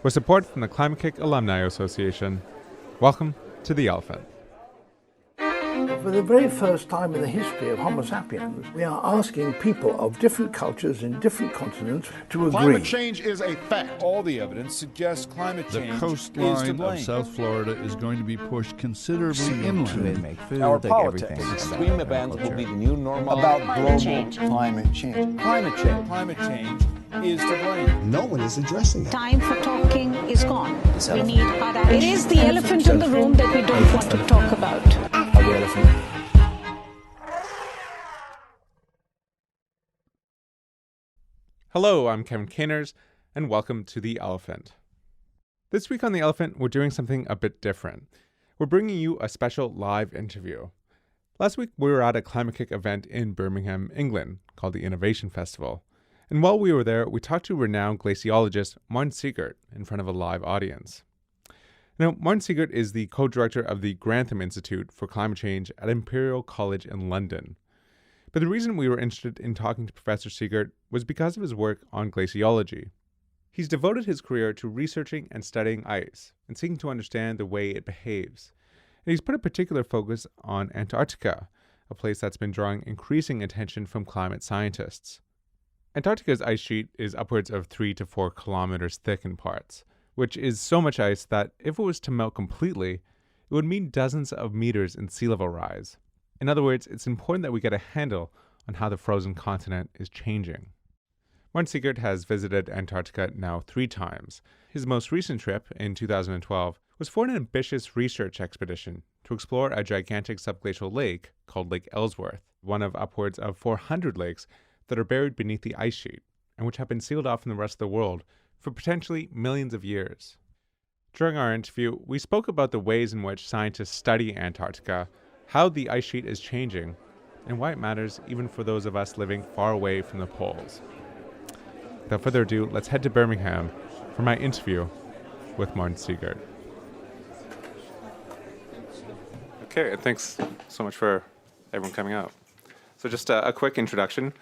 with support from the Climate Kick Alumni Association. Welcome to The Elephant. For the very first time in the history of Homo sapiens, we are asking people of different cultures in different continents to agree. Climate change is a fact. All the evidence suggests climate change The is to coastline blame. of South Florida is going to be pushed considerably inland. Make food, Our take politics, everything. extreme events will be the new normal. About Climate change. climate change. Climate change is to blame. No one is addressing it. Time for talking is gone. We need hard action. It is the elephant in the room that we don't want to talk about. The elephant. Hello, I'm Kevin Caners, and welcome to The Elephant. This week on The Elephant, we're doing something a bit different. We're bringing you a special live interview. Last week, we were at a Climate Kick event in Birmingham, England, called the Innovation Festival. And while we were there, we talked to renowned glaciologist Martin Siegert in front of a live audience. Now, Martin Siegert is the co-director of the Grantham Institute for Climate Change at Imperial College in London. But the reason we were interested in talking to Professor Siegert was because of his work on glaciology. He's devoted his career to researching and studying ice and seeking to understand the way it behaves. And he's put a particular focus on Antarctica, a place that's been drawing increasing attention from climate scientists. Antarctica's ice sheet is upwards of 3 to 4 kilometers thick in parts, which is so much ice that if it was to melt completely, it would mean dozens of meters in sea level rise. In other words, it's important that we get a handle on how the frozen continent is changing. Martin Siegert has visited Antarctica now 3 times. His most recent trip, in 2012, was for an ambitious research expedition to explore a gigantic subglacial lake called Lake Ellsworth, one of upwards of 400 lakes that are buried beneath the ice sheet and which have been sealed off from the rest of the world for potentially millions of years. During our interview, we spoke about the ways in which scientists study Antarctica, how the ice sheet is changing, and why it matters even for those of us living far away from the poles. Without further ado, let's head to Birmingham for my interview with Martin Siegert. Okay, thanks so much for everyone coming out. So just a quick introduction.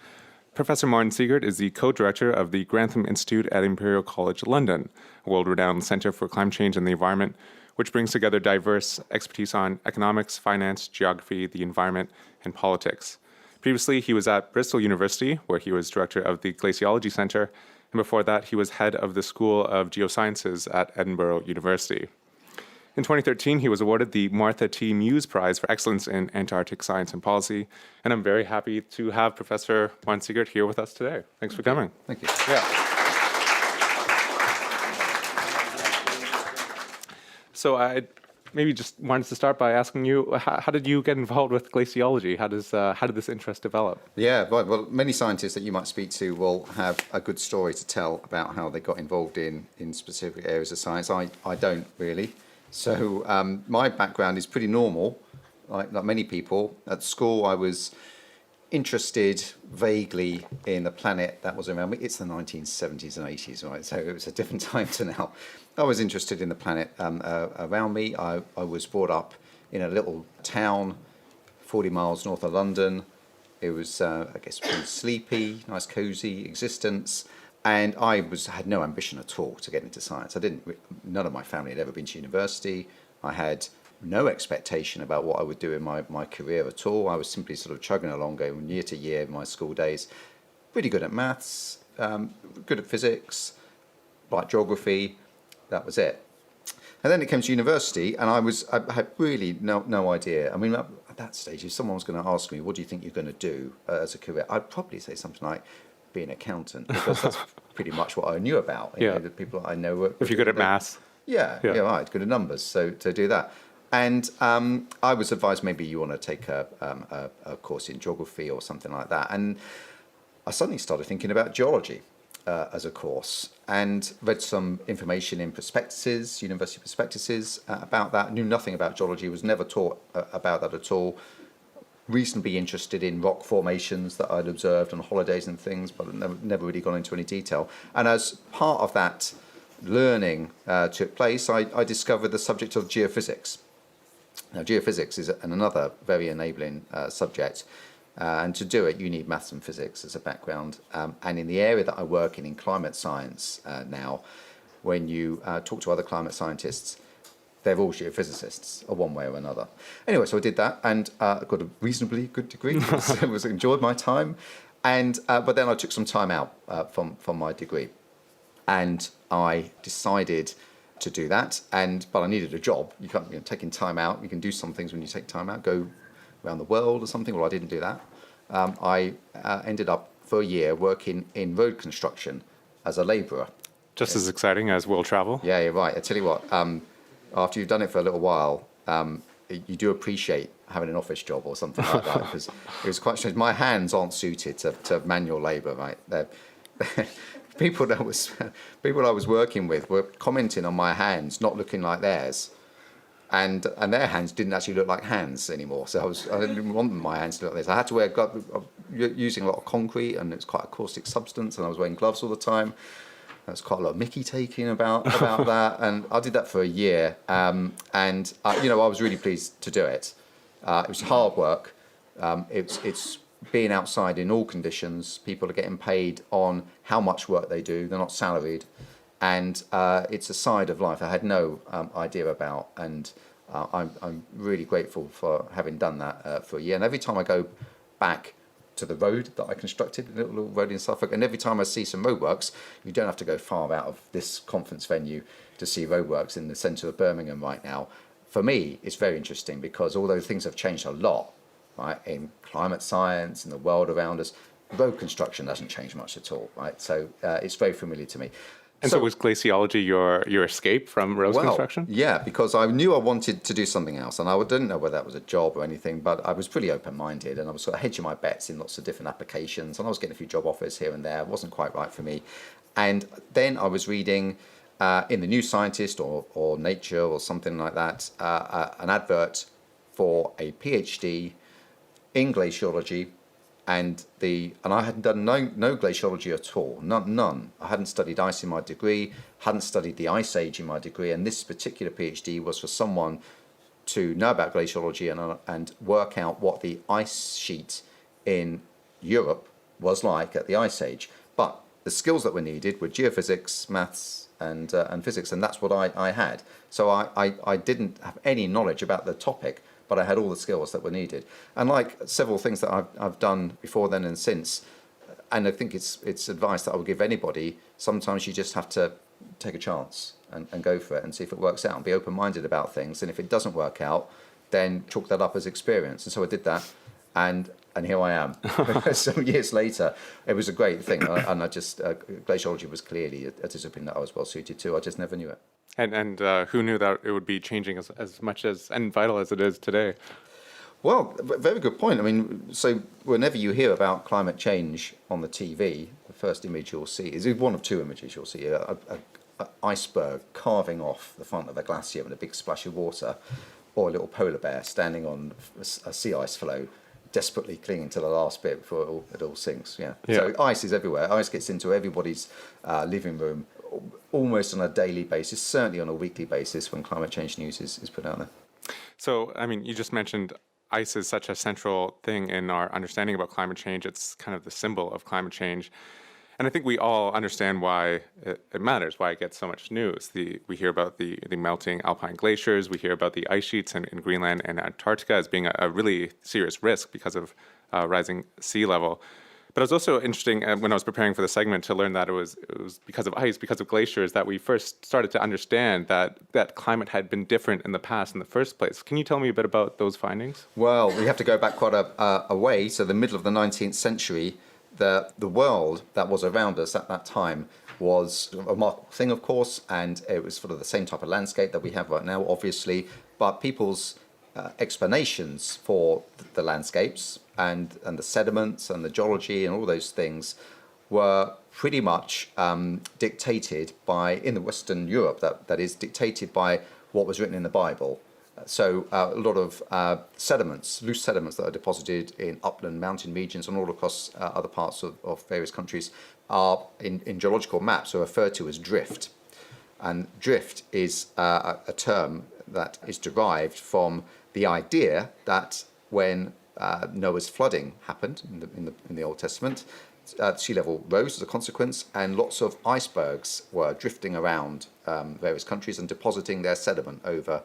Professor Martin Siegert is the co-director of the Grantham Institute at Imperial College London, a world-renowned center for climate change and the environment, which brings together diverse expertise on economics, finance, geography, the environment, and politics. Previously, he was at Bristol University, where he was director of the Glaciology Center, and before that, he was head of the School of Geosciences at Edinburgh University. In 2013, he was awarded the Martha T. Muse Prize for Excellence in Antarctic Science and Policy, and I'm very happy to have Professor Martin Siegert here with us today. Thanks for coming. Thank you. Yeah. So I maybe just wanted to start by asking you, how did you get involved with glaciology? How did this interest develop? Yeah, well, many scientists that you might speak to will have a good story to tell about how they got involved in specific areas of science. I don't really. So my background is pretty normal, like many people. At school, I was interested vaguely in the planet that was around me. It's the 1970s and 80s, right? So it was a different time to now. I was interested in the planet around me. I was brought up in a little town 40 miles north of London. It was, I guess, pretty sleepy, nice cosy existence. And I had no ambition at all to get into science. None of my family had ever been to university. I had no expectation about what I would do in my career at all. I was simply sort of chugging along, going year to year in my school days. Pretty good at maths, good at physics, like geography. That was it. And then it came to university, and I had really no idea. I mean, at that stage, if someone was going to ask me, what do you think you're going to do as a career, I'd probably say something like, be an accountant, because that's pretty much what I knew about. You know, the people I know. If you're good at maths. Yeah, right, good at numbers, so to do that. And I was advised maybe you want to take a course in geography or something like that. And I suddenly started thinking about geology as a course, and read some information in prospectuses, university prospectuses about that. Knew nothing about geology, was never taught about that at all. Reasonably interested in rock formations that I'd observed on holidays and things, but never really gone into any detail. And as part of that learning took place, I discovered the subject of geophysics. Now, geophysics is another very enabling subject, and to do it, you need maths and physics as a background. And in the area that I work in climate science now, when you talk to other climate scientists, they're all geophysicists, or one way or another. Anyway, so I did that, and got a reasonably good degree. It enjoyed my time, and but then I took some time out from my degree, and I decided to do that. But I needed a job. You can't, taking time out. You can do some things when you take time out. Go around the world or something. Well, I didn't do that. I ended up for a year working in road construction as a labourer. Just as exciting as world travel. Yeah, you're right. I tell you what, after you've done it for a little while, you do appreciate having an office job or something like that, because it was quite strange. My hands aren't suited to manual labour, right? People I was working with were commenting on my hands not looking like theirs, and their hands didn't actually look like hands anymore. So I didn't want my hands to look like this. I had to wear gloves, using a lot of concrete, and it's quite a caustic substance, and I was wearing gloves all the time. There was quite a lot of Mickey taking about that, and I did that for a year, and I was really pleased to do it. It was hard work. It's being outside in all conditions. People are getting paid on how much work they do. They're not salaried, and it's a side of life I had no idea about, and I'm really grateful for having done that for a year. And every time I go back to the road that I constructed, a little road in Suffolk, and every time I see some roadworks, you don't have to go far out of this conference venue to see roadworks in the centre of Birmingham right now. For me, it's very interesting, because although things have changed a lot, right, in climate science, in the world around us, road construction hasn't changed much at all, right? So it's very familiar to me. And so was glaciology your escape from road construction? Yeah, because I knew I wanted to do something else, and I didn't know whether that was a job or anything, but I was pretty open-minded, and I was sort of hedging my bets in lots of different applications, and I was getting a few job offers here and there. It wasn't quite right for me. And then I was reading in the New Scientist or Nature or something like that, an advert for a PhD in glaciology, and I hadn't done no glaciology at all, none. I hadn't studied ice in my degree, hadn't studied the ice age in my degree, and this particular PhD was for someone to know about glaciology and work out what the ice sheet in Europe was like at the ice age. But the skills that were needed were geophysics, maths, and physics, and that's what I had. So I didn't have any knowledge about the topic, but I had all the skills that were needed. And like several things that I've done before then and since, and I think it's advice that I would give anybody, sometimes you just have to take a chance and go for it and see if it works out, and be open-minded about things. And if it doesn't work out, then chalk that up as experience. And so I did that, and here I am. Some years later, it was a great thing, and I just glaciology was clearly a discipline that I was well suited to. I just never knew it. And who knew that it would be changing as much as and vital as it is today? Well, very good point. I mean, so whenever you hear about climate change on the TV, the first image you'll see is one of two images you'll see: an iceberg carving off the front of a glacier with a big splash of water, or a little polar bear standing on a sea ice floe, desperately clinging to the last bit before it all sinks. Yeah. So ice is everywhere. Ice gets into everybody's living room almost on a daily basis, certainly on a weekly basis when climate change news is put out there. So, I mean, you just mentioned ice is such a central thing in our understanding about climate change. It's kind of the symbol of climate change. And I think we all understand why it matters, why it gets so much news. We hear about the melting alpine glaciers. We hear about the ice sheets in Greenland and Antarctica as being a really serious risk because of rising sea level. But it was also interesting when I was preparing for the segment to learn that it was because of ice, because of glaciers, that we first started to understand that climate had been different in the past in the first place. Can you tell me a bit about those findings? Well, we have to go back quite a way. So the middle of the 19th century, the world that was around us at that time was a remarkable thing, of course, and it was sort of the same type of landscape that we have right now, obviously, but people's explanations for the landscapes and the sediments and the geology and all those things were pretty much dictated by, in the Western Europe, that is dictated by what was written in the Bible. So a lot of sediments, loose sediments that are deposited in upland mountain regions and all across other parts of various countries are in geological maps are referred to as drift. And drift is a term that is derived from the idea that when Noah's flooding happened in the Old Testament, sea level rose as a consequence, and lots of icebergs were drifting around various countries and depositing their sediment over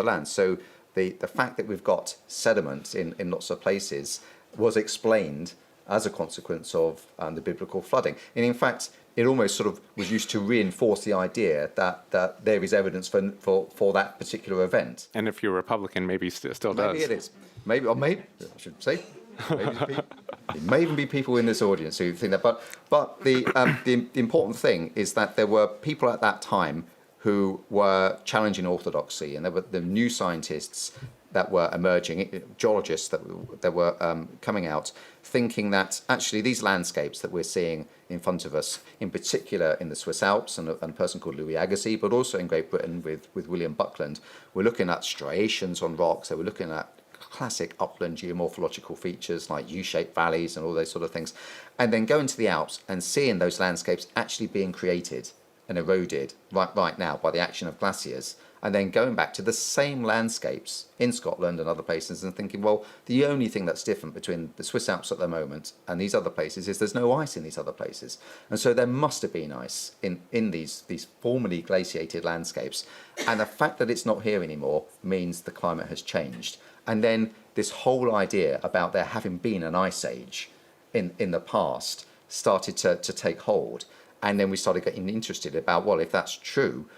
land. So the fact that we've got sediment in lots of places was explained as a consequence of the biblical flooding. And in fact, it almost sort of was used to reinforce the idea that there is evidence for that particular event. And if you're Republican, maybe still does. Maybe it is. Maybe I should say. Maybe there may even be people in this audience who think that. But the important thing is that there were people at that time who were challenging orthodoxy, and there were the new scientists that were emerging, geologists that were coming out, thinking that actually these landscapes that we're seeing in front of us, in particular in the Swiss Alps and a person called Louis Agassiz, but also in Great Britain with William Buckland, we're looking at striations on rocks. So we're looking at classic upland geomorphological features like U-shaped valleys and all those sort of things, and then going to the Alps and seeing those landscapes actually being created and eroded right now by the action of glaciers, and then going back to the same landscapes in Scotland and other places and thinking, well, the only thing that's different between the Swiss Alps at the moment and these other places is there's no ice in these other places. And so there must have been ice in these formerly glaciated landscapes. And the fact that it's not here anymore means the climate has changed. And then this whole idea about there having been an ice age in the past started to take hold. And then we started getting interested about, well, if that's true,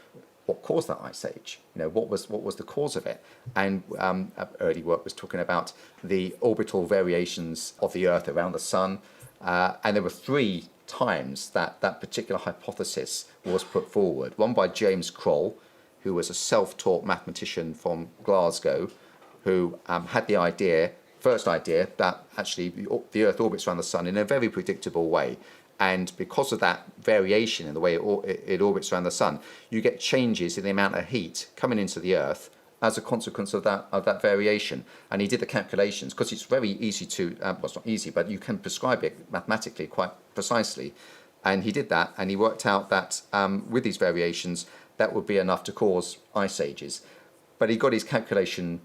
what caused that ice age? What was the cause of it? And early work was talking about the orbital variations of the Earth around the Sun. And there were 3 times that first hypothesis was put forward. One by James Kroll, who was a self-taught mathematician from Glasgow, who had the first idea that actually the Earth orbits around the Sun in a very predictable way. And because of that variation in the way it orbits around the Sun, you get changes in the amount of heat coming into the Earth as a consequence of that variation. And he did the calculations, because it's very easy to, well, it's not easy, but you can prescribe it mathematically quite precisely. And he did that, and he worked out that with these variations, that would be enough to cause ice ages. But he got his calculation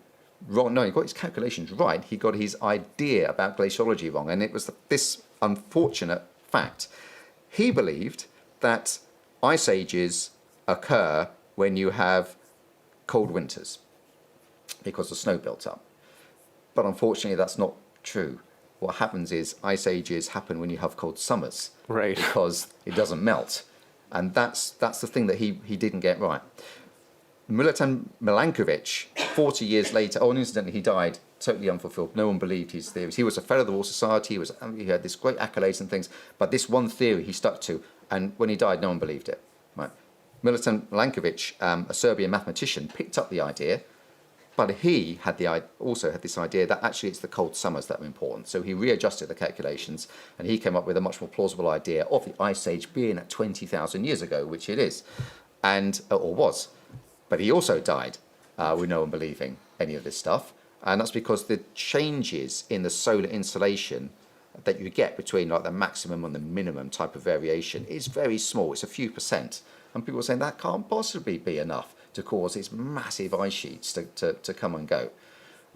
wrong. No, he got his calculations right. He got his idea about glaciology wrong. And it was this unfortunate fact. He believed that ice ages occur when you have cold winters because the snow built up. But unfortunately, that's not true. What happens is ice ages happen when you have cold summers, right? Because it doesn't melt. And that's the thing that he didn't get right. Milutin Milankovic, 40 years later, and incidentally, he died totally unfulfilled. No one believed his theories. He was a fellow of the Royal Society. He had this great accolades and things, but this one theory he stuck to, and when he died, no one believed it. Right? Milutin Milankovic, a Serbian mathematician, picked up the idea, but he also had this idea that actually it's the cold summers that are important. So he readjusted the calculations, and he came up with a much more plausible idea of the ice age being at 20,000 years ago, which it is, or was. But he also died with no one believing any of this stuff. And that's because the changes in the solar insolation that you get between like the maximum and the minimum type of variation is very small. It's a few percent. And people are saying that can't possibly be enough to cause these massive ice sheets to come and go.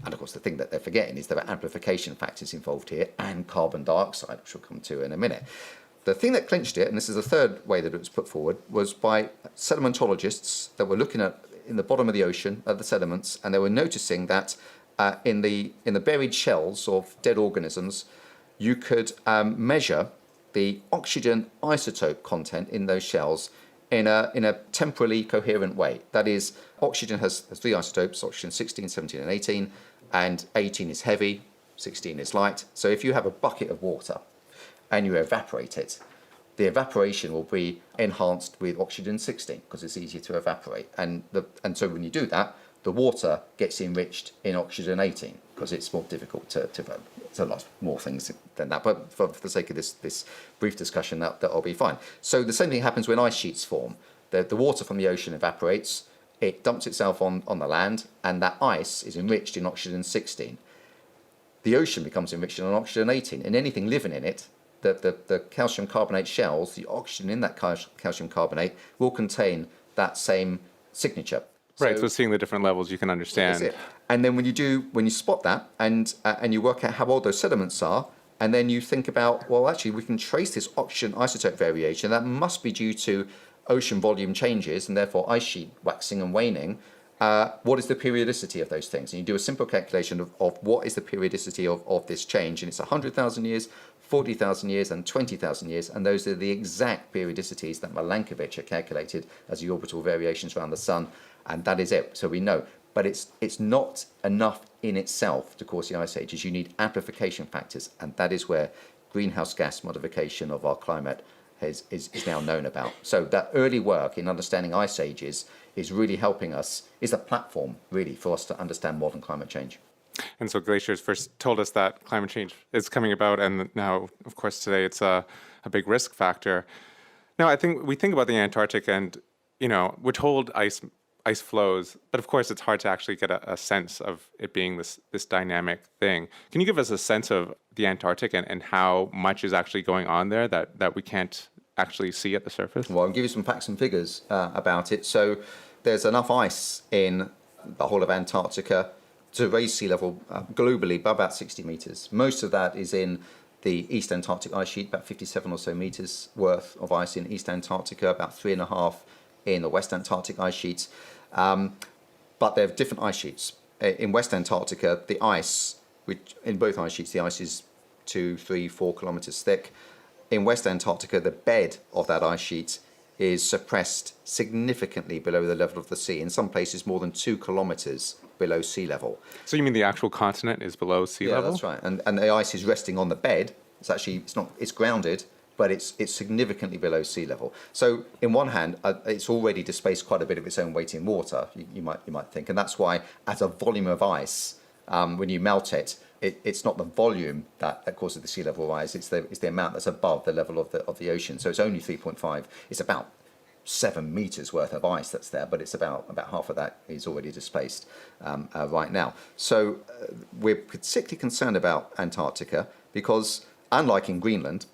And of course, the thing that they're forgetting is there are amplification factors involved here and carbon dioxide, which we'll come to in a minute. The thing that clinched it, and this is the third way that it was put forward, was by sedimentologists that were looking at in the bottom of the ocean at the sediments, and they were noticing that in the buried shells of dead organisms, you could measure the oxygen isotope content in those shells in a temporally coherent way. That is, oxygen has 3 isotopes: oxygen 16, 17, and 18, and 18 is heavy, 16 is light. So if you have a bucket of water and you evaporate it, the evaporation will be enhanced with oxygen 16 because it's easier to evaporate. And so when you do that, the water gets enriched in oxygen 18 because it's more difficult to a lot more things than that. But for the sake of this brief discussion, that'll be fine. So the same thing happens when ice sheets form. The water from the ocean evaporates, it dumps itself on the land, and that ice is enriched in oxygen 16. The ocean becomes enriched in oxygen 18, and anything living in it, the calcium carbonate shells, the oxygen in that calcium carbonate will contain that same signature. Right, so seeing the different levels, you can understand. And then when you spot that and you work out how old those sediments are, And then you think about, well, actually, we can trace this oxygen isotope variation. That must be due to ocean volume changes and therefore ice sheet waxing and waning. What is the periodicity of those things? And you do a simple calculation of what is the periodicity of this change. And it's 100,000 years, 40,000 years, and 20,000 years. And those are the exact periodicities that Milankovitch had calculated as the orbital variations around the sun. And that is it. So we know. But it's not enough in itself to cause the ice ages. You need amplification factors. And that is where greenhouse gas modification of our climate is now known about. So that early work in understanding ice ages is really helping us, is a platform really for us to understand modern climate change. And so glaciers first told us that climate change is coming about, and now, of course, today it's a big risk factor. Now, I think we think about the Antarctic and, we're told ice flows, but of course it's hard to actually get a sense of it being this dynamic thing. Can you give us a sense of the Antarctic and how much is actually going on there that we can't actually see at the surface? Well, I'll give you some facts and figures about it. So there's enough ice in the whole of Antarctica to raise sea level globally by about 60 meters. Most of that is in the East Antarctic ice sheet, about 57 or so meters worth of ice in East Antarctica, about 3.5 in the West Antarctic ice sheets. But they have different ice sheets. In West Antarctica, the ice, which in both ice sheets, the ice is 2, 3, 4 kilometers thick. In West Antarctica, the bed of that ice sheet is suppressed significantly below the level of the sea, in some places more than 2 kilometers below sea level. So you mean the actual continent is below sea level? Yeah, that's right. And the ice is resting on the bed. It's grounded, but it's significantly below sea level. So in one hand, it's already displaced quite a bit of its own weight in water, you might think. And that's why as a volume of ice, when you melt it, it's not the volume that causes the sea level rise, it's the amount that's above the level of the ocean. So it's only 3.5. It's about 7 meters worth of ice that's there, but it's about half of that is already displaced right now. So we're particularly concerned about Antarctica because, unlike in Greenland,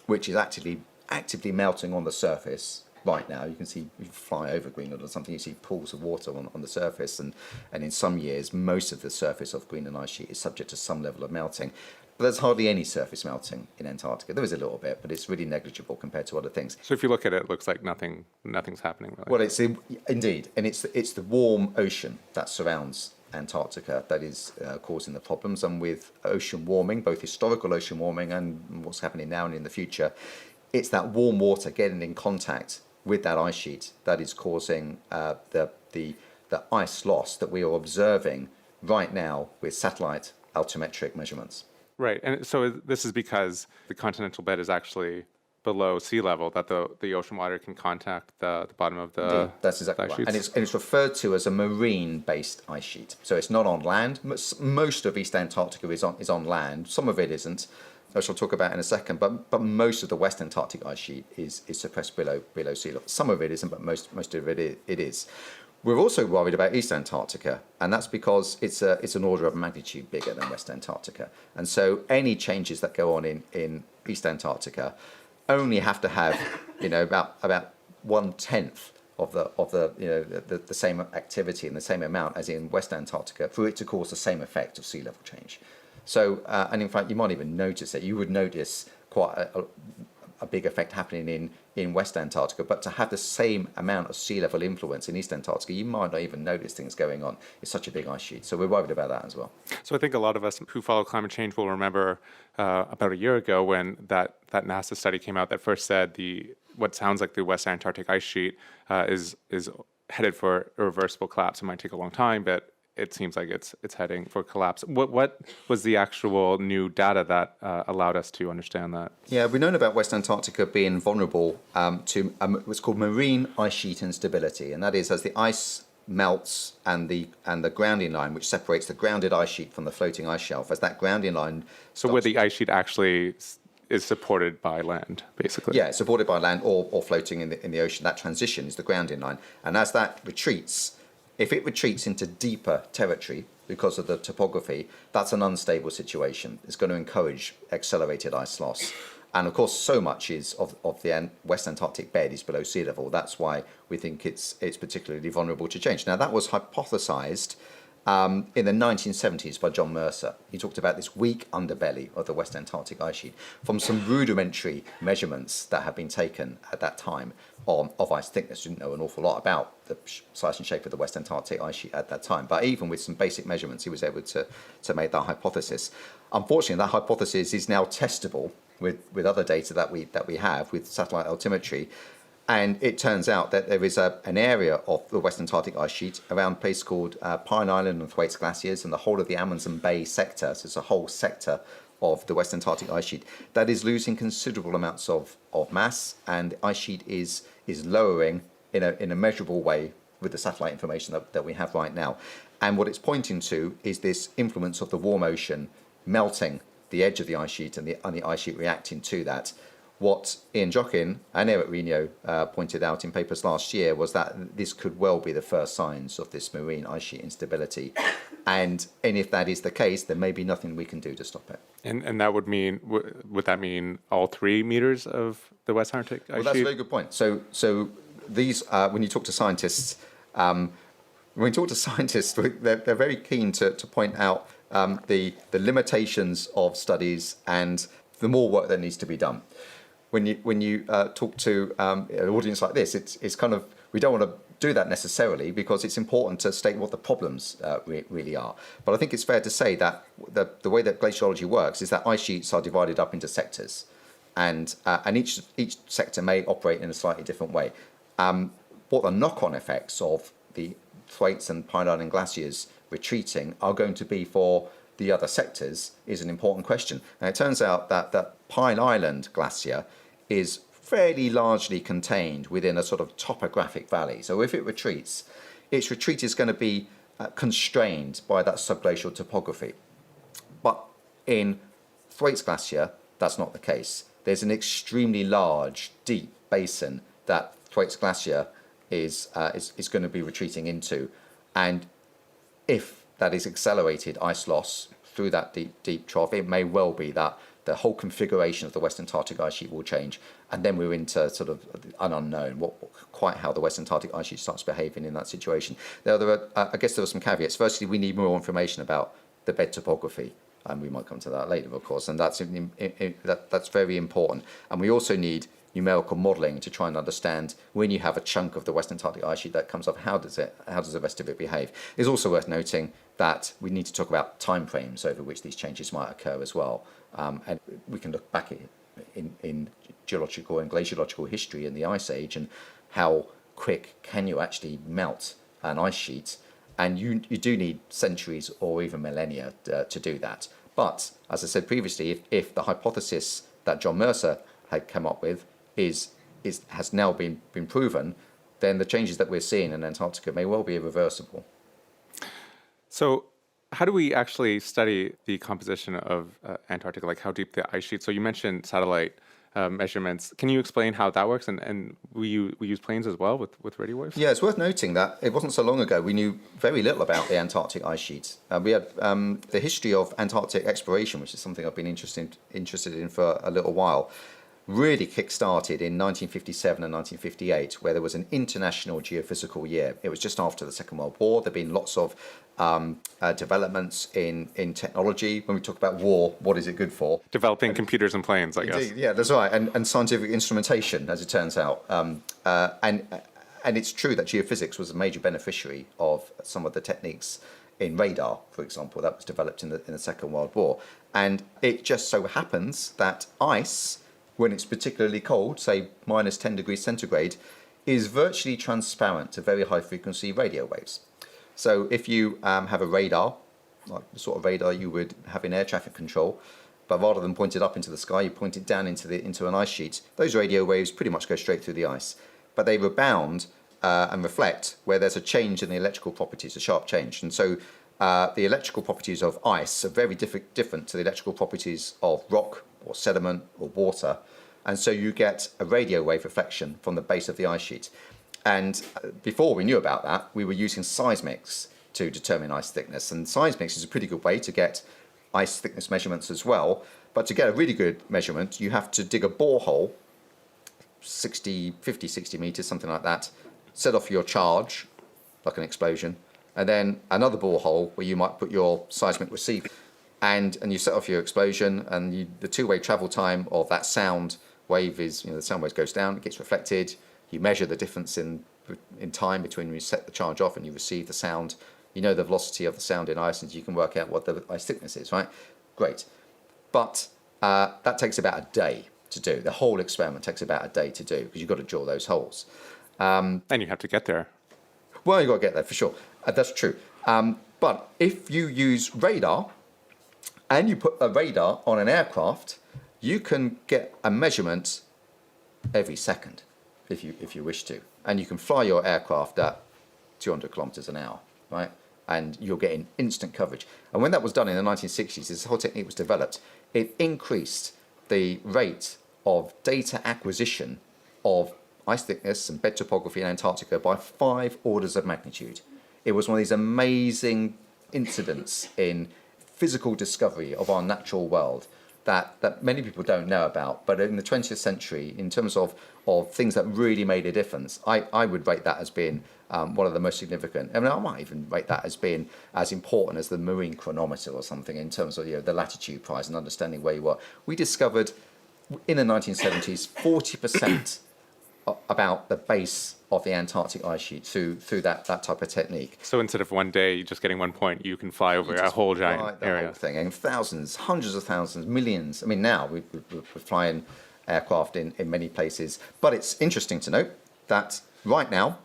which is actually actively melting on the surface right now, you can see, you fly over Greenland or something, you see pools of water on the surface, and in some years most of the surface of Greenland ice sheet is subject to some level of melting. But there's hardly any surface melting in Antarctica. There is a little bit, but it's really negligible compared to other things. So if you look at it, it looks like nothing's happening really. Well, it's indeed, and it's the warm ocean that surrounds Antarctica that is causing the problems. And with ocean warming, both historical ocean warming and what's happening now and in the future, it's that warm water getting in contact with that ice sheet that is causing the ice loss that we are observing right now with satellite altimetric measurements. Right, and so this is because the continental bed is actually below sea level, that the ocean water can contact the bottom of the Indeed, that's exactly ice right. sheets. And it's referred to as a marine-based ice sheet. So it's not on land. Most of East Antarctica is on land. Some of it isn't, which I'll talk about in a second. But most of the West Antarctic ice sheet is suppressed below sea level. Some of it isn't, but most of it is. We're also worried about East Antarctica, and that's because it's an order of magnitude bigger than West Antarctica. And so any changes that go on in East Antarctica only have to have, about 1/10 of the same activity and the same amount as in West Antarctica for it to cause the same effect of sea level change. So, and in fact, you might even notice it. You would notice quite a big effect happening in West Antarctica, but to have the same amount of sea level influence in East Antarctica, you might not even notice things going on. It's such a big ice sheet. So we're worried about that as well. So I think a lot of us who follow climate change will remember about a year ago when that NASA study came out that first said what sounds like the West Antarctic ice sheet is headed for irreversible collapse. It might take a long time, but it seems like it's heading for collapse. What was the actual new data that allowed us to understand that? Yeah, we've known about West Antarctica being vulnerable to what's called marine ice sheet instability, and that is as the ice melts and the grounding line, which separates the grounded ice sheet from the floating ice shelf, as that grounding line. So where the ice sheet actually is supported by land, basically. Yeah, supported by land or floating in the ocean. That transition is the grounding line, and as that retreats. If it retreats into deeper territory because of the topography, that's an unstable situation. It's going to encourage accelerated ice loss. And of course, so much of the West Antarctic bed is below sea level. That's why we think it's particularly vulnerable to change. Now, that was hypothesized in the 1970s by John Mercer. He talked about this weak underbelly of the West Antarctic ice sheet from some rudimentary measurements that had been taken at that time of ice thickness. Didn't know an awful lot about the size and shape of the West Antarctic ice sheet at that time, but even with some basic measurements, he was able to make that hypothesis. Unfortunately, that hypothesis is now testable with other data that we have with satellite altimetry. And it turns out that there is an area of the West Antarctic ice sheet around a place called Pine Island and Thwaites glaciers and the whole of the Amundsen Bay sector. So it's a whole sector of the West Antarctic ice sheet that is losing considerable amounts of mass, and the ice sheet is lowering in a measurable way with the satellite information that we have right now. And what it's pointing to is this influence of the warm ocean melting the edge of the ice sheet and the ice sheet reacting to that. What Ian Jockin and Eric Reno pointed out in papers last year was that this could well be the first signs of this marine ice sheet instability. And if that is the case, there may be nothing we can do to stop it. And that would mean, would that mean all 3 meters of the West Arctic ice sheet? Well, that's a very good point. So these, when you talk to scientists, they're very keen to point out the limitations of studies and the more work that needs to be done. When you talk to an audience like this, it's kind of, we don't want to do that necessarily because it's important to state what the problems really are. But I think it's fair to say that the way that glaciology works is that ice sheets are divided up into sectors, and each sector may operate in a slightly different way. What the knock-on effects of the Thwaites and Pine Island glaciers retreating are going to be for the other sectors is an important question. And it turns out that the Pine Island glacier is fairly largely contained within a sort of topographic valley. So if it retreats, its retreat is going to be constrained by that subglacial topography. But in Thwaites Glacier, that's not the case. There's an extremely large, deep basin that Thwaites Glacier is going to be retreating into. And if that is accelerated ice loss through that deep trough, it may well be that the whole configuration of the West Antarctic ice sheet will change, and then we're into sort of an unknown, quite how the West Antarctic ice sheet starts behaving in that situation. I guess there are some caveats. Firstly, we need more information about the bed topography, and we might come to that later, of course, and that's very important. And we also need numerical modelling to try and understand when you have a chunk of the West Antarctic ice sheet that comes up, how does the rest of it behave? It's also worth noting that we need to talk about timeframes over which these changes might occur as well. And we can look back in geological and glaciological history in the Ice Age and how quick can you actually melt an ice sheet, and you do need centuries or even millennia to do that. But as I said previously, if the hypothesis that John Mercer had come up with has now been proven, then the changes that we're seeing in Antarctica may well be irreversible. So how do we actually study the composition of Antarctica, like how deep the ice sheet? So you mentioned satellite measurements. Can you explain how that works? And we use planes as well with radio waves? Yeah, it's worth noting that it wasn't so long ago we knew very little about the Antarctic ice sheet. We had the history of Antarctic exploration, which is something I've been interested in for a little while, really kick-started in 1957 and 1958, where there was an international geophysical year. It was just after the Second World War. There have been lots of developments in technology. When we talk about war, what is it good for? Developing computers and planes, I guess. Yeah, that's right. And scientific instrumentation, as it turns out. And it's true that geophysics was a major beneficiary of some of the techniques in radar, for example, that was developed in the Second World War. And it just so happens that ice, when it's particularly cold, say minus 10 degrees centigrade, is virtually transparent to very high frequency radio waves. So if you have a radar, like the sort of radar you would have in air traffic control, but rather than point it up into the sky, you point it down into an ice sheet, those radio waves pretty much go straight through the ice. But they rebound and reflect where there's a change in the electrical properties, a sharp change. And so the electrical properties of ice are very different to the electrical properties of rock or sediment or water, and so you get a radio wave reflection from the base of the ice sheet. And before we knew about that, we were using seismics to determine ice thickness, and seismics is a pretty good way to get ice thickness measurements as well. But to get a really good measurement, you have to dig a borehole 50, 60 meters, something like that, set off your charge like an explosion, and then another borehole where you might put your seismic receiver, and you set off your explosion, and the two-way travel time of that sound wave is, the sound wave goes down, it gets reflected. You measure the difference in time between when you set the charge off and you receive the sound. You know the velocity of the sound in ice, and you can work out what the ice thickness is, right? Great. But that takes about a day to do. The whole experiment takes about a day to do because you've got to drill those holes. And you have to get there. Well, you've got to get there for sure. That's true. But if you use radar and you put a radar on an aircraft, you can get a measurement every second if you wish to. And you can fly your aircraft at 200 kilometers an hour, right? And you're getting instant coverage. And when that was done in the 1960s, this whole technique was developed, it increased the rate of data acquisition of ice thickness and bed topography in Antarctica by 5 orders of magnitude. It was one of these amazing incidents in physical discovery of our natural world that many people don't know about. But in the 20th century, in terms of things that really made a difference, I would rate that as being one of the most significant. I mean, I might even rate that as being as important as the marine chronometer or something in terms of the latitude prize and understanding where you were. We discovered in the 1970s 40% about the base of the Antarctic ice sheet through that type of technique. So instead of one day just getting one point, you can fly over a whole giant area. Whole thing, and thousands, hundreds of thousands, millions. I mean, now we're flying aircraft in many places. But it's interesting to note that right now,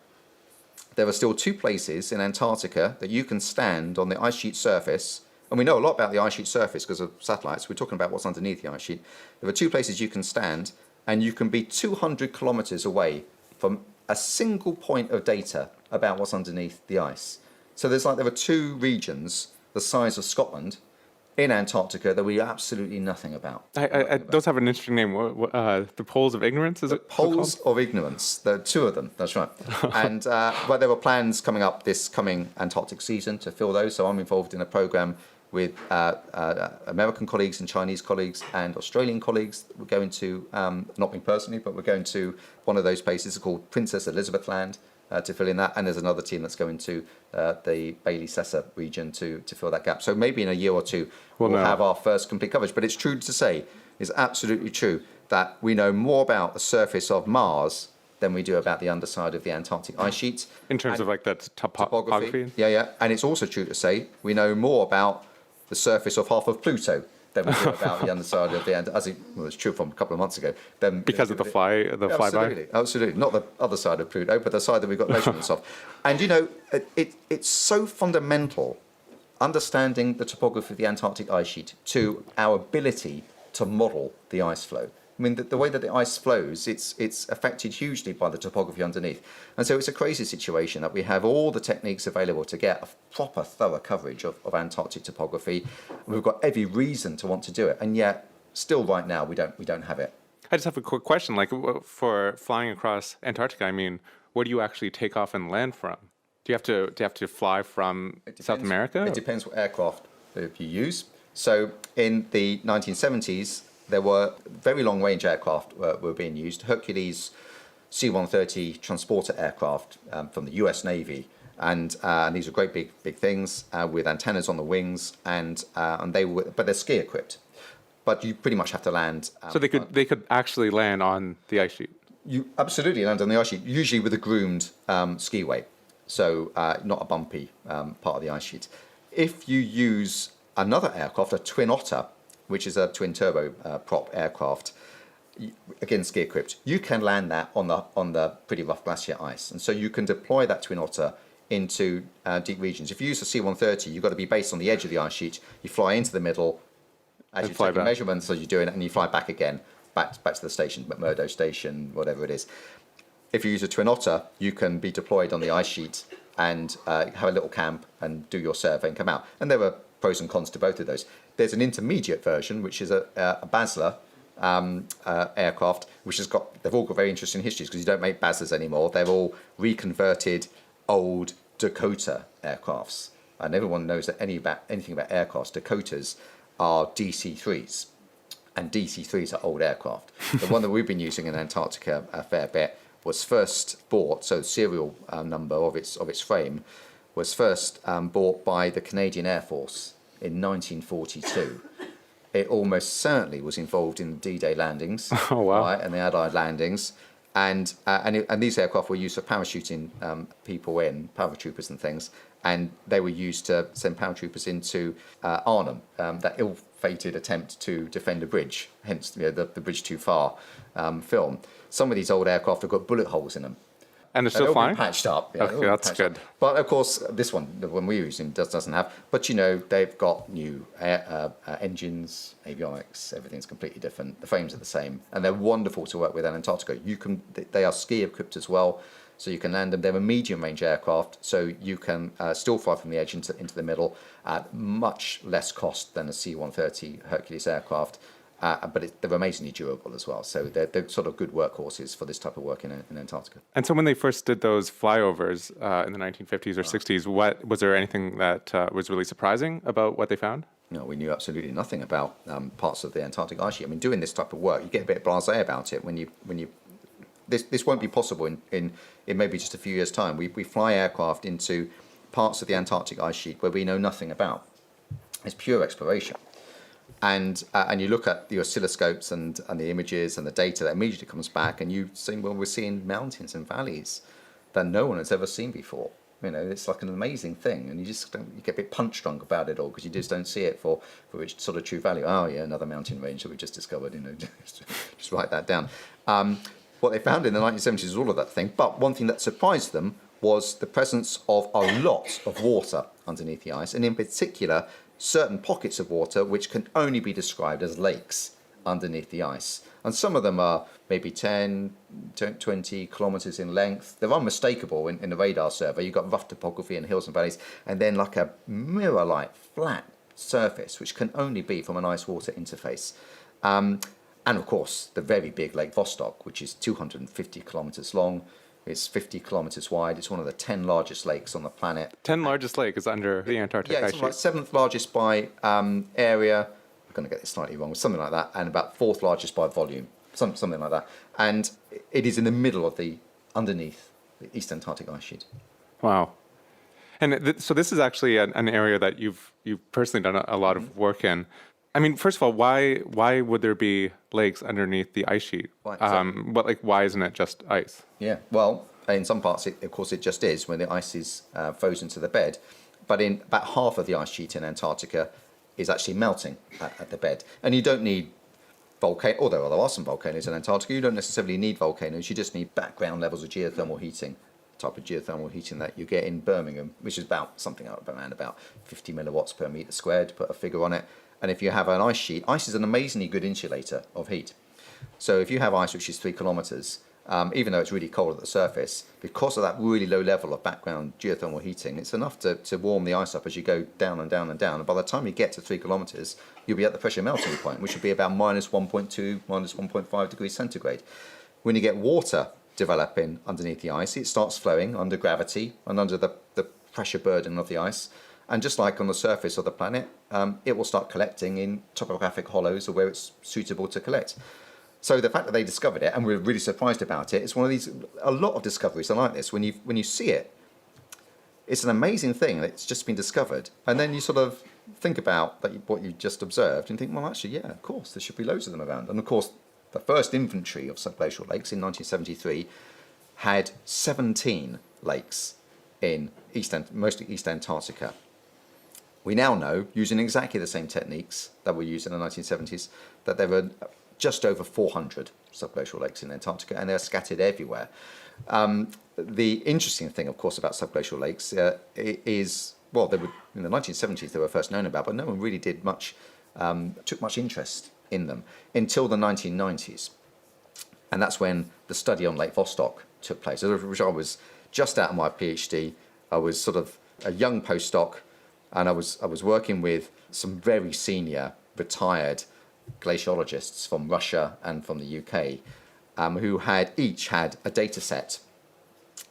there are still 2 places in Antarctica that you can stand on the ice sheet surface. And we know a lot about the ice sheet surface because of satellites. We're talking about what's underneath the ice sheet. There are 2 places you can stand, and you can be 200 kilometers away from a single point of data about what's underneath the ice. So there are 2 regions the size of Scotland in Antarctica that we know absolutely nothing about. Those have an interesting name. The poles of ignorance, is it? Poles of ignorance. There are 2 of them. That's right. And but there were plans coming up this coming Antarctic season to fill those. So I'm involved in a program with American colleagues and Chinese colleagues and Australian colleagues. We're going to, not me personally, but we're going to one of those places called Princess Elizabeth Land to fill in that. And there's another team that's going to the Bailey-Sessa region to fill that gap. So maybe in a year or 2, we'll have our first complete coverage. But it's true to say, it's absolutely true, that we know more about the surface of Mars than we do about the underside of the Antarctic ice sheet. In terms of that topography? Yeah. And it's also true to say we know more about the surface of half of Pluto than we do about the underside of the Antarctic. Well, it's true from a couple of months ago. Because of the flyby? Absolutely. Not the other side of Pluto, but the side that we've got measurements of. And it's so fundamental, understanding the topography of the Antarctic ice sheet, to our ability to model the ice flow. I mean, the way that the ice flows, it's affected hugely by the topography underneath. And so it's a crazy situation that we have all the techniques available to get a proper, thorough coverage of Antarctic topography. We've got every reason to want to do it. And yet, still right now, we don't have it. I just have a quick question. For flying across Antarctica, I mean, where do you actually take off and land from? Do you have to fly from South America? It depends what aircraft you use. So in the 1970s, there were very long-range aircraft were being used. Hercules C-130 transporter aircraft from the U.S. Navy, and these are great big things with antennas on the wings, and they're ski equipped. But you pretty much have to land. So they could actually land on the ice sheet. You absolutely land on the ice sheet, usually with a groomed skiway, so not a bumpy part of the ice sheet. If you use another aircraft, a Twin Otter, which is a twin turbo prop aircraft, again ski equipped, you can land that on the pretty rough glacier ice, and so you can deploy that Twin Otter into deep regions. If you use a C-130, you've got to be based on the edge of the ice sheet. You fly into the middle as you take measurements as you're doing it, and you fly back again, back to the station, McMurdo Station, whatever it is. If you use a Twin Otter, you can be deployed on the ice sheet and have a little camp and do your survey and come out. And there were pros and cons to both of those. There's an intermediate version, which is a Basler aircraft, which they've all got very interesting histories because you don't make Baslers anymore. They're all reconverted old Dakota aircrafts. And everyone knows that anything about aircrafts. Dakotas are DC-3s. And DC-3s are old aircraft. The one that we've been using in Antarctica a fair bit was first bought, so the serial number of its frame was first bought by the Canadian Air Force in 1942. It almost certainly was involved in the D-Day landings, Oh, wow. right, and the Allied landings. And these aircraft were used for parachuting people in, paratroopers and things, and they were used to send paratroopers into Arnhem, that ill-fated attempt to defend a bridge, hence the Bridge Too Far film. Some of these old aircraft have got bullet holes in them. And they're They've still all flying? been patched up. Okay, they've all been that's patched good. up. But of course, this one, the one we're using, doesn't have. But they've got new engines, avionics. Everything's completely different. The frames are the same, and they're wonderful to work with in Antarctica. They are ski equipped as well, so you can land them. They're a medium range aircraft, so you can still fly from the edge into the middle at much less cost than a C-130 Hercules aircraft. But they're amazingly durable as well. So they're sort of good workhorses for this type of work in Antarctica. And so when they first did those flyovers in the 1950s or 60s, was there anything that was really surprising about what they found? No, we knew absolutely nothing about parts of the Antarctic ice sheet. I mean, doing this type of work, you get a bit blasé about it when you. This won't be possible in maybe just a few years' time. We fly aircraft into parts of the Antarctic ice sheet where we know nothing about. It's pure exploration. And you look at the oscilloscopes and the images and the data that immediately comes back, and you see, well, we're seeing mountains and valleys that no one has ever seen before. It's like an amazing thing, and you get a bit punch drunk about it all because you just don't see it for its sort of true value. Oh yeah, another mountain range that we just discovered. Just write that down. What they found in the 1970s was all of that thing, but one thing that surprised them was the presence of a lot of water underneath the ice, and in particular, certain pockets of water which can only be described as lakes underneath the ice. And some of them are maybe 10, 20 kilometres in length. They're unmistakable in the radar survey. You've got rough topography and hills and valleys, and then like a mirror-like flat surface, which can only be from an ice-water interface. And of course, the very big Lake Vostok, which is 250 kilometres long. It's 50 kilometres wide. It's one of the 10 largest lakes on the planet. 10 largest lake is under the Antarctic Yeah, ice it's sheet. like 7th largest by area. I'm going to get this slightly wrong, something like that, and about 4th largest by volume, something like that. And it is in the middle of underneath the East Antarctic ice sheet. Wow. And so this is actually an area that you've personally done a lot of work in. I mean, first of all, why would there be lakes underneath the ice sheet? Right, But why isn't it just ice? Yeah, well, in some parts, of course, it just is when the ice is frozen to the bed. But in about half of the ice sheet in Antarctica is actually melting at the bed. And you don't need volcanoes, although there are some volcanoes in Antarctica, you don't necessarily need volcanoes, you just need background levels of geothermal heating, type of geothermal heating that you get in Birmingham, which is around about 50 milliwatts per metre squared, to put a figure on it. And if you have an ice sheet, ice is an amazingly good insulator of heat. So if you have ice which is 3 kilometres, even though it's really cold at the surface, because of that really low level of background geothermal heating, it's enough to warm the ice up as you go down and down and down. And by the time you get to 3 kilometres, you'll be at the pressure melting point, which would be about minus 1.2, minus 1.5 degrees centigrade. When you get water developing underneath the ice, it starts flowing under gravity and under the pressure burden of the ice. And just like on the surface of the planet, it will start collecting in topographic hollows or where it's suitable to collect. So the fact that they discovered it, and we're really surprised about it, it's one of these, a lot of discoveries are like this. When you see it, it's an amazing thing that it's just been discovered. And then you sort of think about what you just observed and think, well, actually, yeah, of course, there should be loads of them around. And of course, the first inventory of subglacial lakes in 1973 had 17 lakes in mostly East Antarctica. We now know, using exactly the same techniques that were used in the 1970s, that there were just over 400 subglacial lakes in Antarctica, and they're scattered everywhere. The interesting thing, of course, about subglacial lakes is, well, they were, in the 1970s they were first known about, but no one really took much interest in them until the 1990s. And that's when the study on Lake Vostok took place, which I was just out of my PhD. I was sort of a young postdoc, and I was working with some very senior retired glaciologists from Russia and from the UK, who each had a data set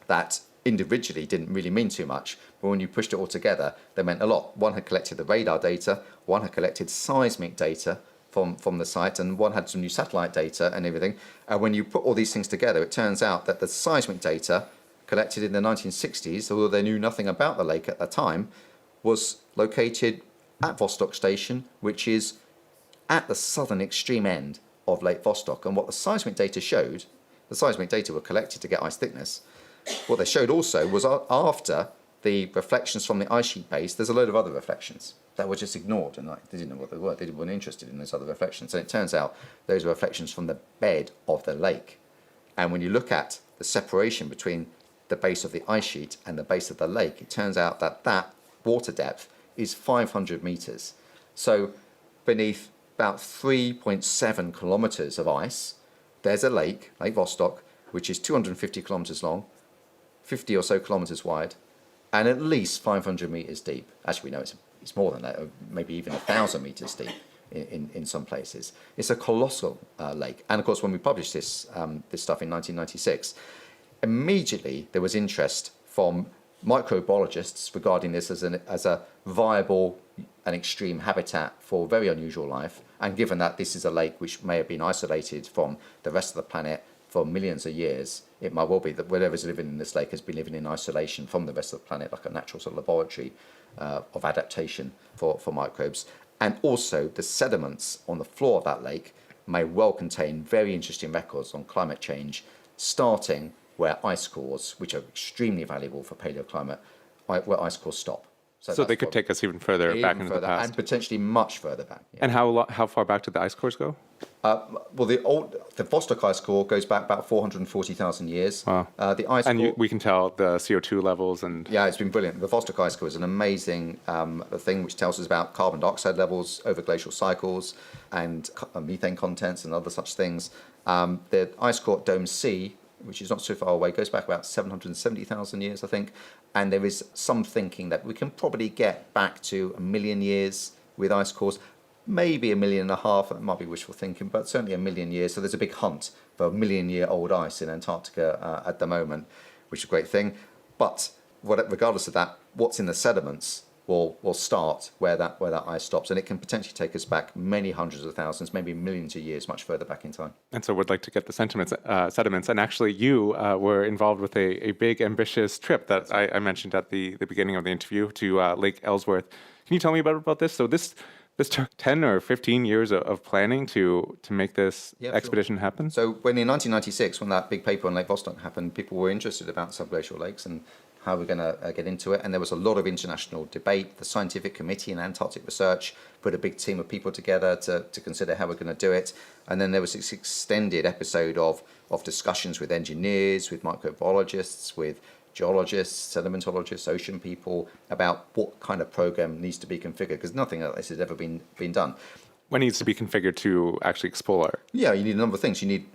that individually didn't really mean too much, but when you pushed it all together, they meant a lot. One had collected the radar data, one had collected seismic data from the site, and one had some new satellite data and everything. And when you put all these things together, it turns out that the seismic data collected in the 1960s, although they knew nothing about the lake at the time, was located at Vostok Station, which is at the southern extreme end of Lake Vostok. And what the seismic data showed, the seismic data were collected to get ice thickness. What they showed also was after the reflections from the ice sheet base, there's a load of other reflections that were just ignored, and they didn't know what they were. They weren't interested in those other reflections. And it turns out those are reflections from the bed of the lake. And when you look at the separation between the base of the ice sheet and the base of the lake, it turns out that that water depth is 500 meters. So beneath about 3.7 kilometers of ice, there's a lake, Lake Vostok, which is 250 kilometers long, 50 or so kilometers wide, and at least 500 meters deep. Actually, we know it's more than that, maybe even 1,000 meters deep in some places. It's a colossal lake. And of course, when we published this stuff in 1996, immediately there was interest from microbiologists regarding this as a viable and extreme habitat for very unusual life. And given that this is a lake which may have been isolated from the rest of the planet for millions of years, it might well be that whatever's living in this lake has been living in isolation from the rest of the planet, like a natural sort of laboratory of adaptation for microbes. And also the sediments on the floor of that lake may well contain very interesting records on climate change, starting where ice cores, which are extremely valuable for paleoclimate, where ice cores stop. So they could take us even further back into the past. And potentially much further back. Yeah. And how far back did the ice cores go? Well, the Vostok ice core goes back about 440,000 years. Wow. The ice core, we can tell the CO2 levels and... Yeah, it's been brilliant. The Vostok ice core is an amazing thing which tells us about carbon dioxide levels over glacial cycles and methane contents and other such things. The ice core at Dome C, which is not so far away, goes back about 770,000 years, I think. And there is some thinking that we can probably get back to 1 million years with ice cores, maybe 1.5 million. That might be wishful thinking, but certainly 1 million years. So there's a big hunt for 1 million year old ice in Antarctica at the moment, which is a great thing. But regardless of that, what's in the sediments will start where that ice stops, and it can potentially take us back many hundreds of thousands, maybe millions of years, much further back in time. And so we'd like to get the sediments. And actually, you were involved with a big, ambitious trip that I mentioned at the beginning of the interview to Lake Ellsworth. Can you tell me about this? So this took 10 or 15 years of planning to make this expedition happen? So when in 1996, when that big paper on Lake Vostok happened, people were interested about subglacial lakes and how we're going to get into it. And there was a lot of international debate. The Scientific Committee in Antarctic Research put a big team of people together to consider how we're going to do it. And then there was this extended episode of discussions with engineers, with microbiologists, with geologists, sedimentologists, ocean people, about what kind of program needs to be configured, because nothing like this has ever been done. What needs to be configured to actually explore? Yeah, you need a number of things. You need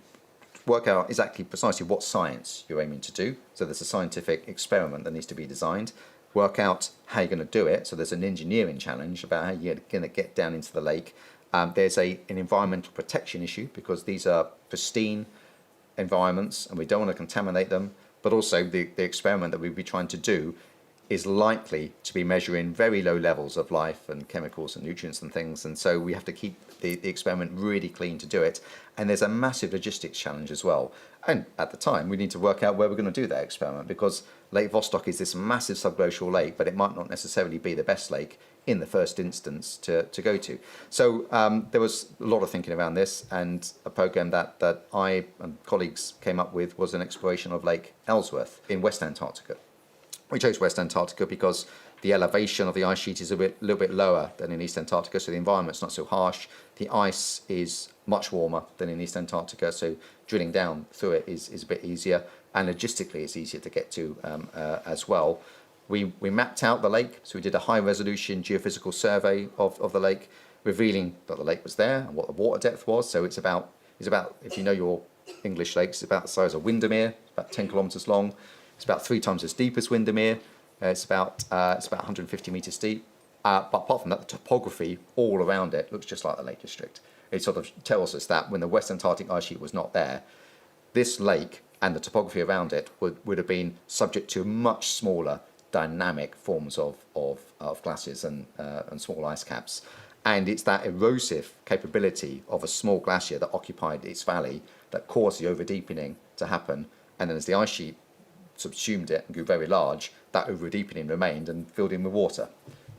work out exactly precisely what science you're aiming to do. So there's a scientific experiment that needs to be designed. Work out how you're going to do it. So there's an engineering challenge about how you're going to get down into the lake. There's an environmental protection issue, because these are pristine environments and we don't want to contaminate them. But also the experiment that we'd be trying to do is likely to be measuring very low levels of life and chemicals and nutrients and things. And so we have to keep the experiment really clean to do it. And there's a massive logistics challenge as well. And at the time, we need to work out where we're going to do that experiment, because Lake Vostok is this massive subglacial lake, but it might not necessarily be the best lake in the first instance to go to. So there was a lot of thinking around this, and a program that I and colleagues came up with was an exploration of Lake Ellsworth in West Antarctica. We chose West Antarctica because the elevation of the ice sheet is a little bit lower than in East Antarctica, so the environment's not so harsh. The ice is much warmer than in East Antarctica, so drilling down through it is a bit easier, and logistically it's easier to get to as well. We mapped out the lake, so we did a high-resolution geophysical survey of the lake, revealing that the lake was there and what the water depth was. So it's about, if you know your English lakes, it's about the size of Windermere, about 10 kilometres long. It's about 3 times as deep as Windermere. It's about 150 metres deep. But apart from that, the topography all around it looks just like the Lake District. It sort of tells us that when the West Antarctic ice sheet was not there, this lake and the topography around it would have been subject to much smaller dynamic forms of glaciers and small ice caps. And it's that erosive capability of a small glacier that occupied its valley that caused the overdeepening to happen. And then as the ice sheet subsumed it and grew very large, that over-deepening remained and filled in with water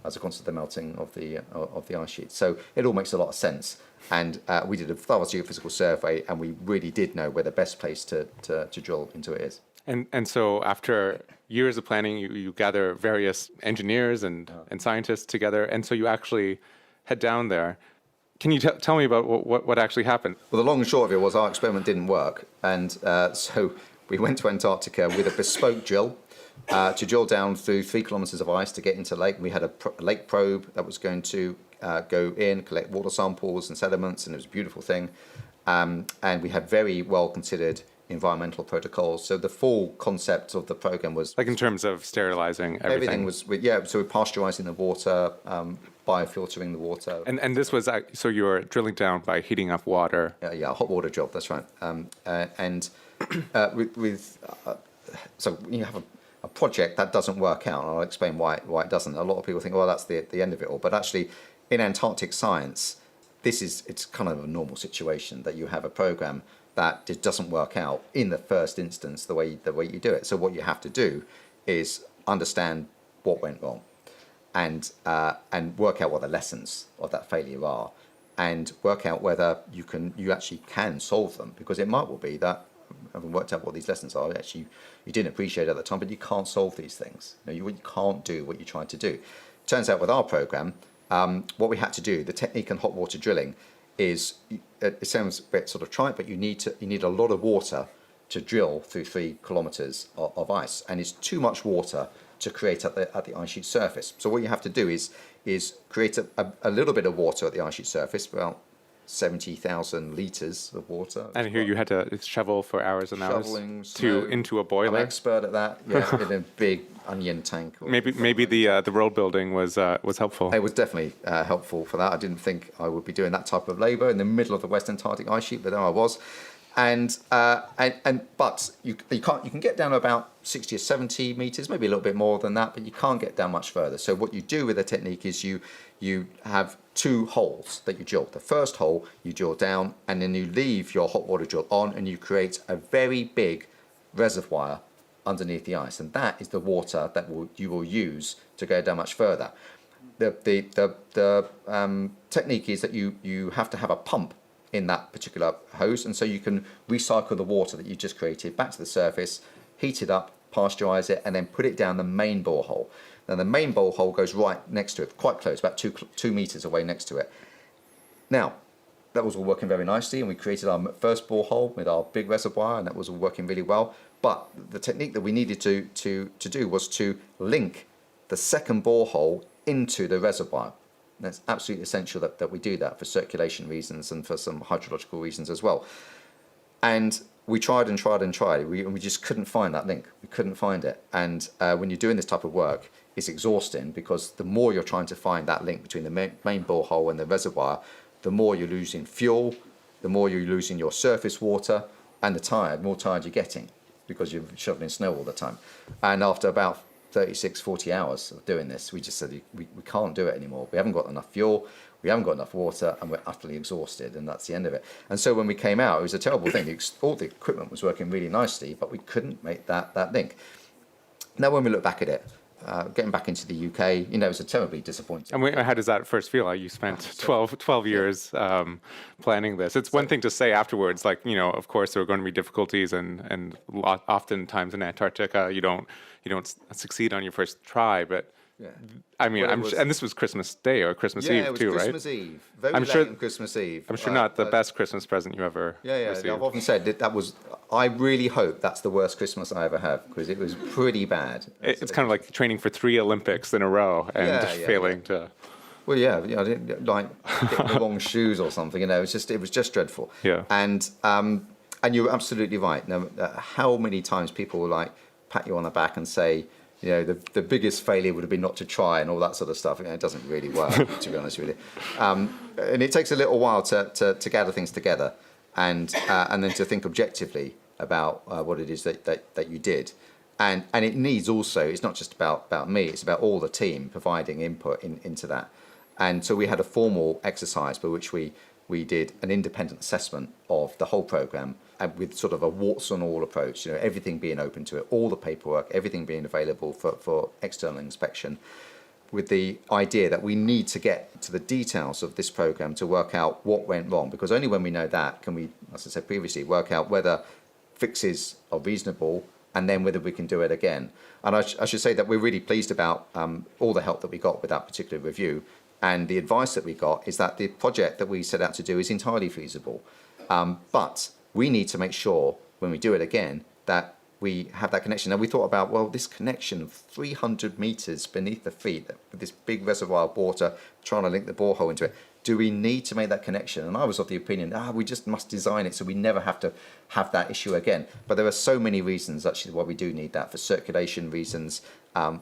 as a consequence of the melting of the ice sheet. So it all makes a lot of sense. And we did a thorough geophysical survey, and we really did know where the best place to drill into it is. And so after years of planning, you gather various engineers and scientists together, and so you actually head down there. Can you tell me about what actually happened? Well, the long and short of it was our experiment didn't work, and so we went to Antarctica with a bespoke drill to drill down through 3 kilometres of ice to get into lake. We had a lake probe that was going to go in, collect water samples and sediments, and it was a beautiful thing. And we had very well considered environmental protocols. So the full concept of the program was... Like in terms of sterilizing everything? Everything was, so we're pasteurizing the water, biofiltering the water. And this was, so you were drilling down by heating up water? Yeah, a hot water job, that's right. So you have a project that doesn't work out, and I'll explain why it doesn't. A lot of people think, well, that's the end of it all. But actually, in Antarctic science, it's kind of a normal situation that you have a program that just doesn't work out in the first instance the way you do it. So what you have to do is understand what went wrong, and work out what the lessons of that failure are, and work out whether you actually can solve them, because it might well be that, having worked out what these lessons are, actually you didn't appreciate it at the time, but you can't solve these things. You can't do what you tried to do. Turns out with our program, what we had to do, the technique in hot water drilling, is, it sounds a bit sort of trite, but you need a lot of water to drill through 3 kilometres of ice, and it's too much water to create at the ice sheet surface. So what you have to do is create a little bit of water at the ice sheet surface, about 70,000 litres of water. And here you had to shovel for hours and hours into a boiler. I'm an expert at that. Yeah, in a big onion tank. Maybe the road building was helpful. It was definitely helpful for that. I didn't think I would be doing that type of labour in the middle of the West Antarctic ice sheet, but there I was. But you can get down to about 60 or 70 meters, maybe a little bit more than that, but you can't get down much further. So what you do with the technique is you have 2 holes that you drill. The first hole you drill down, and then you leave your hot water drill on, and you create a very big reservoir underneath the ice, and that is the water that you will use to go down much further. The technique is that you have to have a pump in that particular hose, and so you can recycle the water that you just created back to the surface, heat it up, pasteurize it, and then put it down the main borehole. Now the main borehole goes right next to it, quite close, about 2 meters away next to it. Now that was all working very nicely, and we created our first borehole with our big reservoir, and that was all working really well. But the technique that we needed to do was to link the second borehole into the reservoir. That's absolutely essential that we do that for circulation reasons and for some hydrological reasons as well. And we tried and tried and tried. We just couldn't find that link. We couldn't find it. And when you're doing this type of work, it's exhausting, because the more you're trying to find that link between the main borehole and the reservoir, the more you're losing fuel, the more you're losing your surface water, and the more tired you're getting, because you're shoveling snow all the time. And after about 36, 40 hours of doing this, we just said we can't do it anymore. We haven't got enough fuel, we haven't got enough water, and we're utterly exhausted, and that's the end of it. And so when we came out, it was a terrible thing. All the equipment was working really nicely, but we couldn't make that link. Now when we look back at it, getting back into the UK, it was a terribly disappointing. And how does that first feel? Like you spent 12 years planning this. It's one thing to say afterwards, like, of course there are going to be difficulties, and oftentimes in Antarctica you don't succeed on your first try. But yeah. I mean, and this was Christmas Day or Christmas Eve it was too, Christmas right? Eve. Very late on Christmas Eve. I'm sure not the best Christmas present you ever received. I've often said that was. I really hope that's the worst Christmas I ever have, because it was pretty bad. It's kind of like training for 3 Olympics in a row and failing to. Well, I didn't get the wrong shoes or something. It was just dreadful. Yeah. And you're absolutely right. Now, how many times people will pat you on the back and say, the biggest failure would have been not to try, and all that sort of stuff. It doesn't really work, to be honest with you. And it takes a little while to gather things together, and then to think objectively about what it is that you did. And it needs also, it's not just about me, it's about all the team providing input into that. And so we had a formal exercise by which we did an independent assessment of the whole programme with sort of a warts and all approach, everything being open to it, all the paperwork, everything being available for external inspection, with the idea that we need to get to the details of this program to work out what went wrong, because only when we know that can we, as I said previously, work out whether fixes are reasonable and then whether we can do it again. And I should say that we're really pleased about all the help that we got with that particular review, and the advice that we got is that the project that we set out to do is entirely feasible, but we need to make sure when we do it again that we have that connection. And we thought about, well, this connection of 300 meters beneath the feet with this big reservoir of water trying to link the borehole into it. Do we need to make that connection? And I was of the opinion, we just must design it so we never have to have that issue again. But there are so many reasons actually why we do need that, for circulation reasons,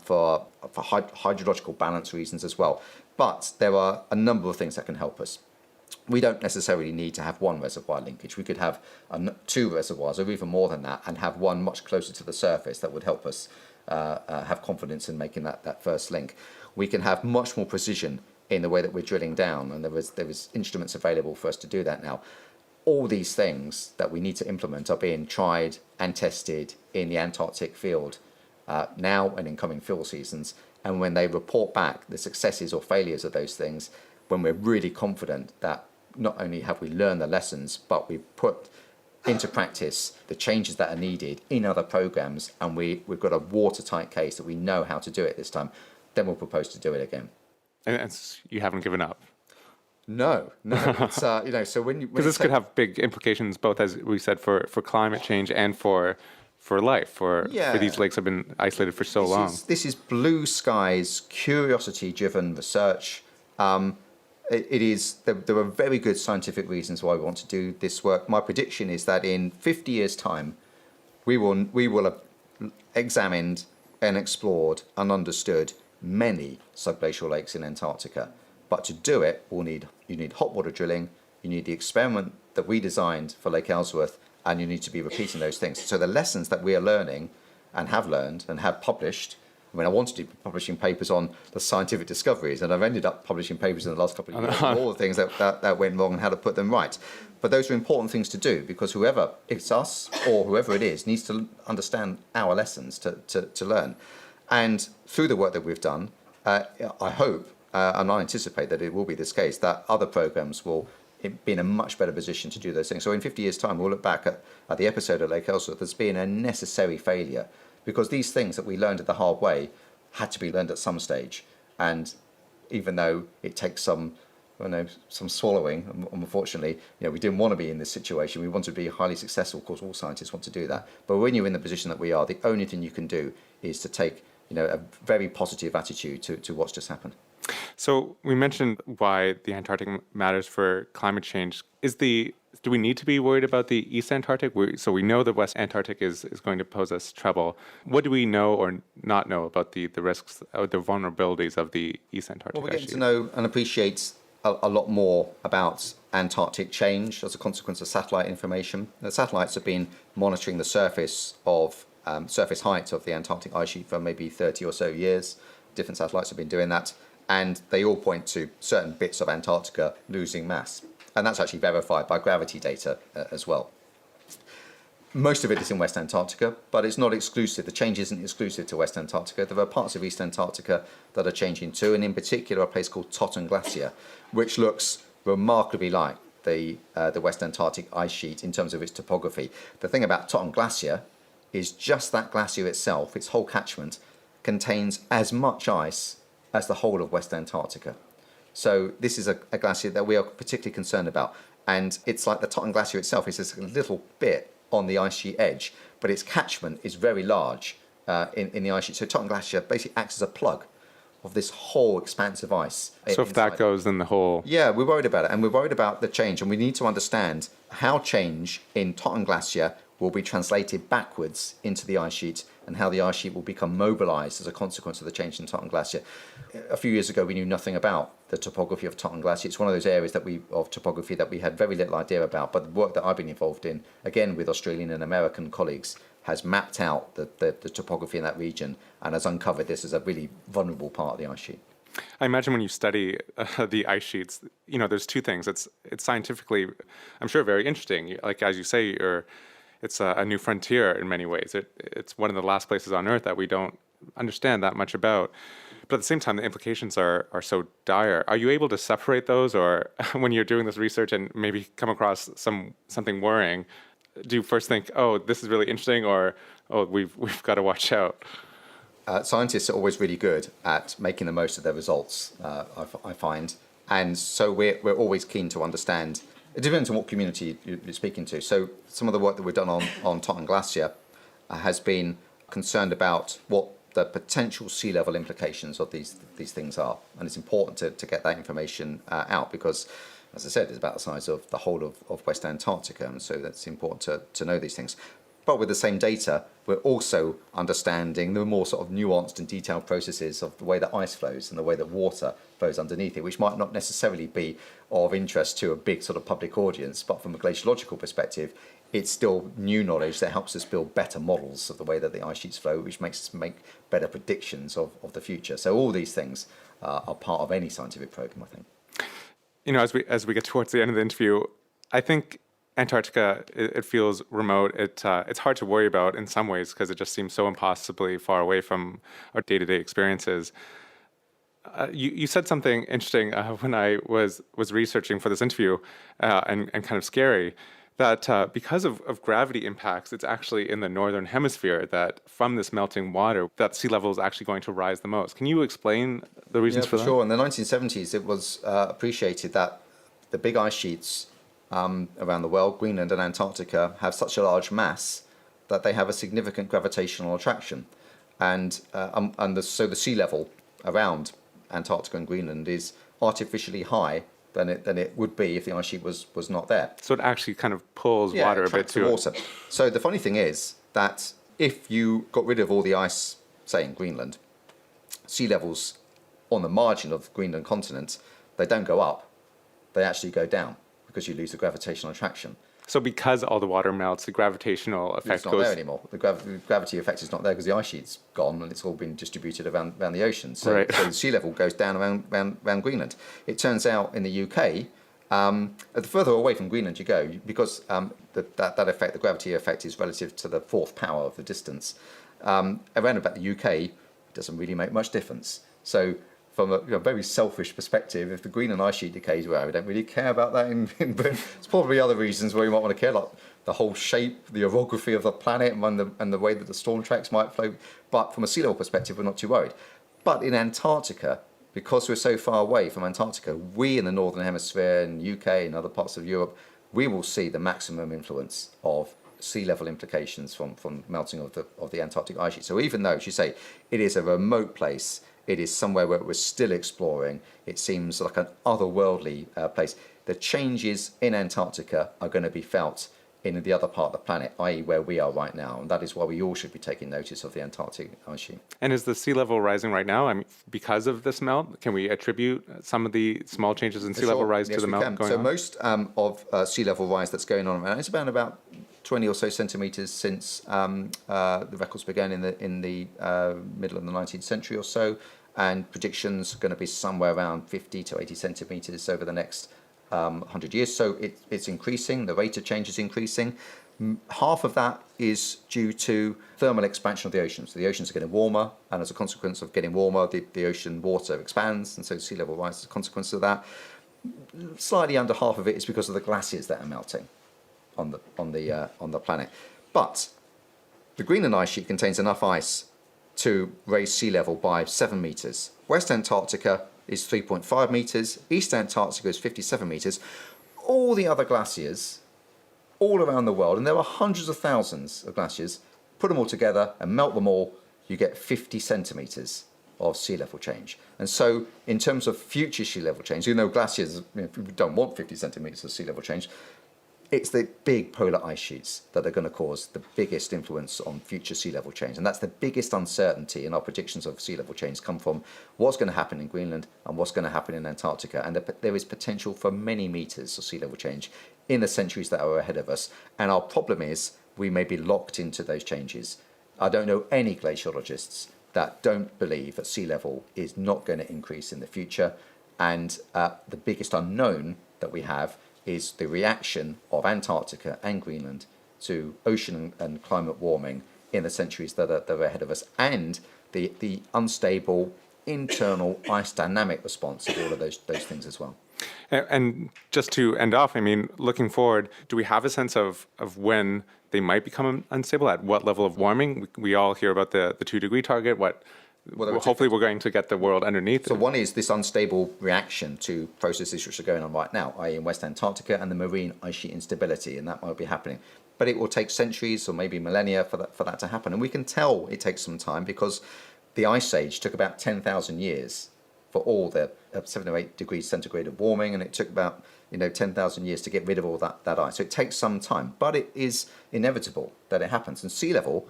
for hydrological balance reasons as well. But there are a number of things that can help us. We don't necessarily need to have one reservoir linkage. We could have 2 reservoirs or even more than that, and have one much closer to the surface that would help us have confidence in making that first link. We can have much more precision in the way that we're drilling down, and there was instruments available for us to do that now. All these things that we need to implement are being tried and tested in the Antarctic field now and in coming field seasons. And when they report back the successes or failures of those things, when we're really confident that not only have we learned the lessons, but we've put into practice the changes that are needed in other programs, and we've got a watertight case that we know how to do it this time, then we'll propose to do it again. And you haven't given up. No. It's, so when because this could have big implications, both, as we said, for climate change and for life. For these lakes have been isolated for so long. This is blue skies, curiosity-driven research. There are very good scientific reasons why we want to do this work. My prediction is that in 50 years' time, we will have examined and explored and understood many subglacial lakes in Antarctica. But to do it, you need hot water drilling, you need the experiment that we designed for Lake Ellsworth, and you need to be repeating those things. So the lessons that we are learning and have learned and have published, I wanted to be publishing papers on the scientific discoveries, and I've ended up publishing papers in the last couple of years on all the things that went wrong and how to put them right. But those are important things to do, because whoever, if it's us or whoever it is, needs to understand our lessons to learn. And through the work that we've done, I hope, and I anticipate that it will be this case, that other programs will be in a much better position to do those things. So in 50 years' time, we'll look back at the episode at Lake Ellsworth as being a necessary failure, because these things that we learned the hard way had to be learned at some stage. And even though it takes some swallowing, unfortunately, we didn't want to be in this situation. We wanted to be highly successful. Of course, all scientists want to do that. But when you're in the position that we are, the only thing you can do is to take a very positive attitude to what's just happened. So we mentioned why the Antarctic matters for climate change. Do we need to be worried about the East Antarctic? So we know the West Antarctic is going to pose us trouble. What do we know or not know about the risks or the vulnerabilities of the East Antarctic? Well, we're getting to know and appreciate a lot more about Antarctic change as a consequence of satellite information. The satellites have been monitoring the surface height of the Antarctic ice sheet for maybe 30 or so years. Different satellites have been doing that, and they all point to certain bits of Antarctica losing mass. And that's actually verified by gravity data as well. Most of it is in West Antarctica, but it's not exclusive. The change isn't exclusive to West Antarctica. There are parts of East Antarctica that are changing too, and in particular a place called Totten Glacier, which looks remarkably like the West Antarctic ice sheet in terms of its topography. The thing about Totten Glacier is just that glacier itself, its whole catchment, contains as much ice as the whole of West Antarctica. So this is a glacier that we are particularly concerned about. And it's like the Totten Glacier itself is just a little bit on the ice sheet edge, but its catchment is very large in the ice sheet. So Totten Glacier basically acts as a plug of this whole expanse of ice. So if that goes, then the whole... Yeah, we're worried about it, and we're worried about the change, and we need to understand how change in Totten Glacier will be translated backwards into the ice sheet, and how the ice sheet will become mobilized as a consequence of the change in Totten Glacier. A few years ago, we knew nothing about the topography of Totten Glacier. It's one of those areas of topography that we had very little idea about, but the work that I've been involved in, again with Australian and American colleagues, has mapped out the topography in that region and has uncovered this as a really vulnerable part of the ice sheet. I imagine when you study the ice sheets, there's two things. It's scientifically, I'm sure, very interesting. Like as you say, it's a new frontier in many ways. It's one of the last places on Earth that we don't understand that much about. But at the same time, the implications are so dire. Are you able to separate those, or when you're doing this research and maybe come across something worrying, do you first think, oh, this is really interesting, or oh, we've got to watch out? Scientists are always really good at making the most of their results, I find. And so we're always keen to understand. It depends on what community you're speaking to. So some of the work that we've done on Totten Glacier has been concerned about what the potential sea level implications of these things are. And it's important to get that information out because, as I said, it's about the size of the whole of West Antarctica. And so that's important to know these things. But with the same data, we're also understanding the more sort of nuanced and detailed processes of the way that ice flows and the way that water flows underneath it, which might not necessarily be of interest to a big sort of public audience, but from a glaciological perspective, it's still new knowledge that helps us build better models of the way that the ice sheets flow, which makes us make better predictions of the future. So all these things are part of any scientific program, I think. As we get towards the end of the interview, I think Antarctica, it feels remote. It's hard to worry about in some ways because it just seems so impossibly far away from our day-to-day experiences. You said something interesting when I was researching for this interview, and kind of scary, that because of gravity impacts, it's actually in the northern hemisphere that from this melting water that sea level is actually going to rise the most. Can you explain the reasons for that? Sure. In the 1970s, it was appreciated that the big ice sheets around the world, Greenland and Antarctica, have such a large mass that they have a significant gravitational attraction, so the sea level around Antarctica and Greenland is artificially high than it would be if the ice sheet was not there. So it actually kind of pulls water a bit to water. So the funny thing is that if you got rid of all the ice, say in Greenland, sea levels on the margin of the Greenland continent, they don't go up, they actually go down, because you lose the gravitational attraction. So because all the water melts, the gravitational effect it's not there anymore. The gravity effect is not there because the ice sheet's gone and it's all been distributed around the ocean. So the sea level goes down around Greenland. It turns out in the UK, the further away from Greenland you go, because that effect, the gravity effect, is relative to the fourth power of the distance. Around about the UK, it doesn't really make much difference. So from a very selfish perspective, if the Greenland ice sheet decays, well, we don't really care about that in Britain. There's probably other reasons where you might want to care, like the whole shape, the orography of the planet, and the way that the storm tracks might flow. But from a sea level perspective, we're not too worried. But in Antarctica, because we're so far away from Antarctica, we in the Northern Hemisphere, in the UK and other parts of Europe, we will see the maximum influence of sea level implications from melting of the Antarctic ice sheet. So even though, as you say, it is a remote place, it is somewhere where we're still exploring. It seems like an otherworldly place. The changes in Antarctica are going to be felt in the other part of the planet, i.e. where we are right now. And that is why we all should be taking notice of the Antarctic ice sheet. And is the sea level rising right now? I mean, because of this melt, can we attribute some of the small changes in sea level rise to the melt going on? So most of sea level rise that's going on around, it's about 20 or so centimetres since the records began in the middle of the 19th century or so, and predictions are going to be somewhere around 50 to 80 centimetres over the next 100 years. So it's increasing, the rate of change is increasing. Half of that is due to thermal expansion of the oceans. So the oceans are getting warmer, and as a consequence of getting warmer, the ocean water expands, and so sea level rises as a consequence of that. Slightly under half of it is because of the glaciers that are melting on the planet. But the Greenland ice sheet contains enough ice to raise sea level by 7 metres. West Antarctica is 3.5 metres. East Antarctica is 57 metres. All the other glaciers, all around the world, and there are hundreds of thousands of glaciers, put them all together and melt them all, you get 50 centimetres of sea level change. And so in terms of future sea level change, even though glaciers, we don't want 50 centimetres of sea level change, it's the big polar ice sheets that are going to cause the biggest influence on future sea level change. And that's the biggest uncertainty in our predictions of sea level change come from what's going to happen in Greenland and what's going to happen in Antarctica. And there is potential for many meters of sea level change in the centuries that are ahead of us. And our problem is we may be locked into those changes. I don't know any glaciologists that don't believe that sea level is not going to increase in the future. And the biggest unknown that we have is the reaction of Antarctica and Greenland to ocean and climate warming in the centuries that are ahead of us, and the unstable internal ice dynamic response of all of those things as well. And just to end off, I mean, looking forward, do we have a sense of when they might become unstable? At what level of warming? We all hear about the 2-degree target. Hopefully we're going to get the world underneath. So one is this unstable reaction to processes which are going on right now, i.e. in West Antarctica, and the marine ice sheet instability, and that might be happening. But it will take centuries or maybe millennia for that to happen. And we can tell it takes some time because the Ice Age took about 10,000 years for all the 7 or 8 degrees centigrade of warming, and it took about 10,000 years to get rid of all that ice. So it takes some time, but it is inevitable that it happens. And sea level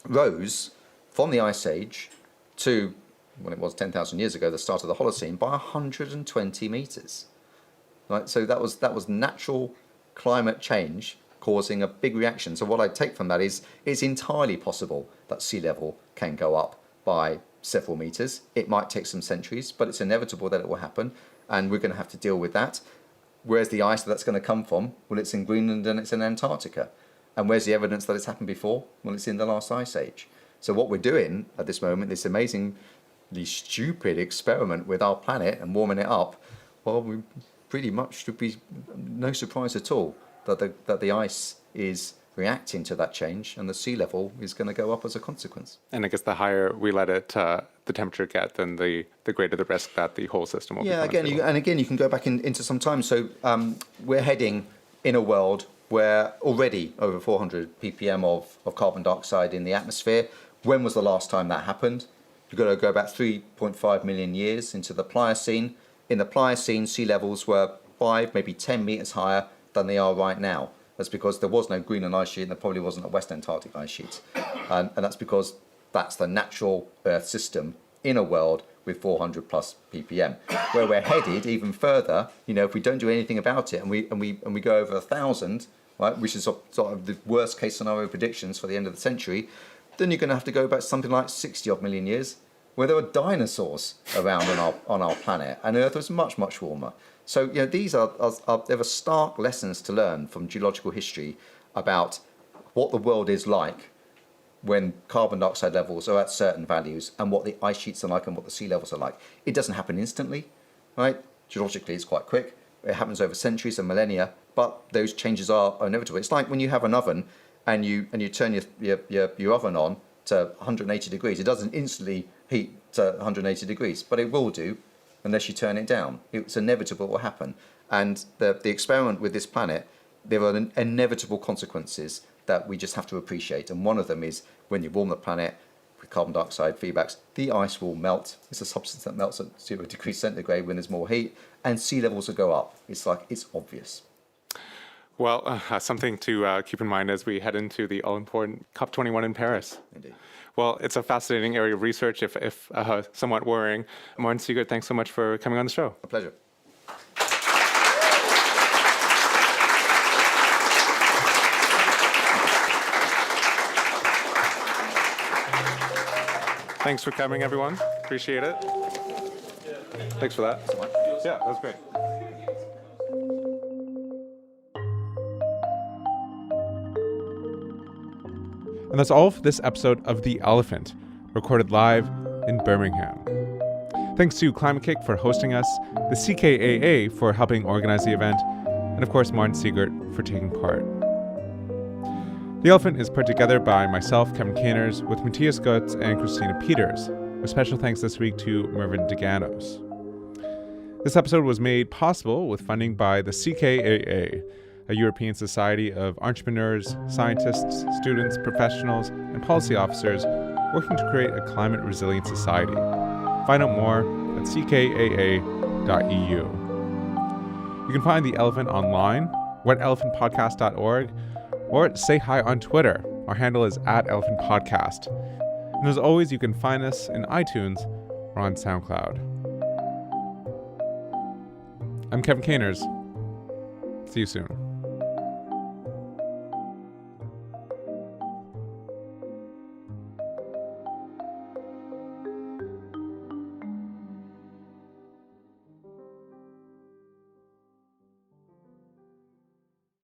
rose from the Ice Age to, when it was 10,000 years ago, the start of the Holocene, by 120 meters. Right? So that was natural climate change causing a big reaction. So what I take from that is it's entirely possible that sea level can go up by several meters. It might take some centuries, but it's inevitable that it will happen, and we're going to have to deal with that. Where's the ice that's going to come from? Well, it's in Greenland and it's in Antarctica. And where's the evidence that it's happened before? Well, it's in the last ice age. So what we're doing at this moment, this amazingly stupid experiment with our planet and warming it up, well, we pretty much should be no surprise at all that the ice is reacting to that change, and the sea level is going to go up as a consequence. And I guess the higher we let it, the temperature get, then the greater the risk that the whole system will become unstable. Again, you can go back into some time. So we're heading in a world where already over 400 ppm of carbon dioxide in the atmosphere. When was the last time that happened? You've got to go back 3.5 million years into the Pliocene. In the Pliocene, sea levels were 5, maybe 10 meters higher than they are right now. That's because there was no Greenland ice sheet and there probably wasn't a West Antarctic ice sheet. And that's because that's the natural Earth system in a world with 400 plus ppm. Where we're headed even further, if we don't do anything about it and we go over 1,000, right, which is sort of the worst case scenario predictions for the end of the century, then you're going to have to go back something like 60 odd million years, where there were dinosaurs around on our planet, and Earth was much, much warmer. So these are stark lessons to learn from geological history about what the world is like when carbon dioxide levels are at certain values, and what the ice sheets are like and what the sea levels are like. It doesn't happen instantly, right? Geologically, it's quite quick. It happens over centuries and millennia, but those changes are inevitable. It's like when you have an oven and you turn your oven on to 180 degrees. It doesn't instantly heat to 180 degrees, but it will do unless you turn it down. It's inevitable it will happen. And the experiment with this planet, there are inevitable consequences that we just have to appreciate. And one of them is when you warm the planet with carbon dioxide feedbacks, the ice will melt. It's a substance that melts at 0 degrees centigrade when there's more heat, and sea levels will go up. It's obvious. Well, something to keep in mind as we head into the all-important COP21 in Paris. Indeed. Well, it's a fascinating area of research, if somewhat worrying. Martin Siegert, thanks so much for coming on the show. A pleasure. Thanks for coming, everyone. Appreciate it. Thanks for that. Yeah, that was great. And that's all for this episode of The Elephant, recorded live in Birmingham. Thanks to Climate Kick for hosting us, the CKAA for helping organize the event, and of course Martin Siegert for taking part. The Elephant is put together by myself, Kevin Caners, with Matthias Gutz and Christina Peters. A special thanks this week to Mervyn DeGanos. This episode was made possible with funding by the CKAA, a European society of entrepreneurs, scientists, students, professionals, and policy officers working to create a climate-resilient society. Find out more at ckaa.eu. You can find The Elephant online, wetelephantpodcast.org, or say hi on Twitter. Our handle is @elephantpodcast. And as always, you can find us in iTunes or on SoundCloud. I'm Kevin Caners. See you soon.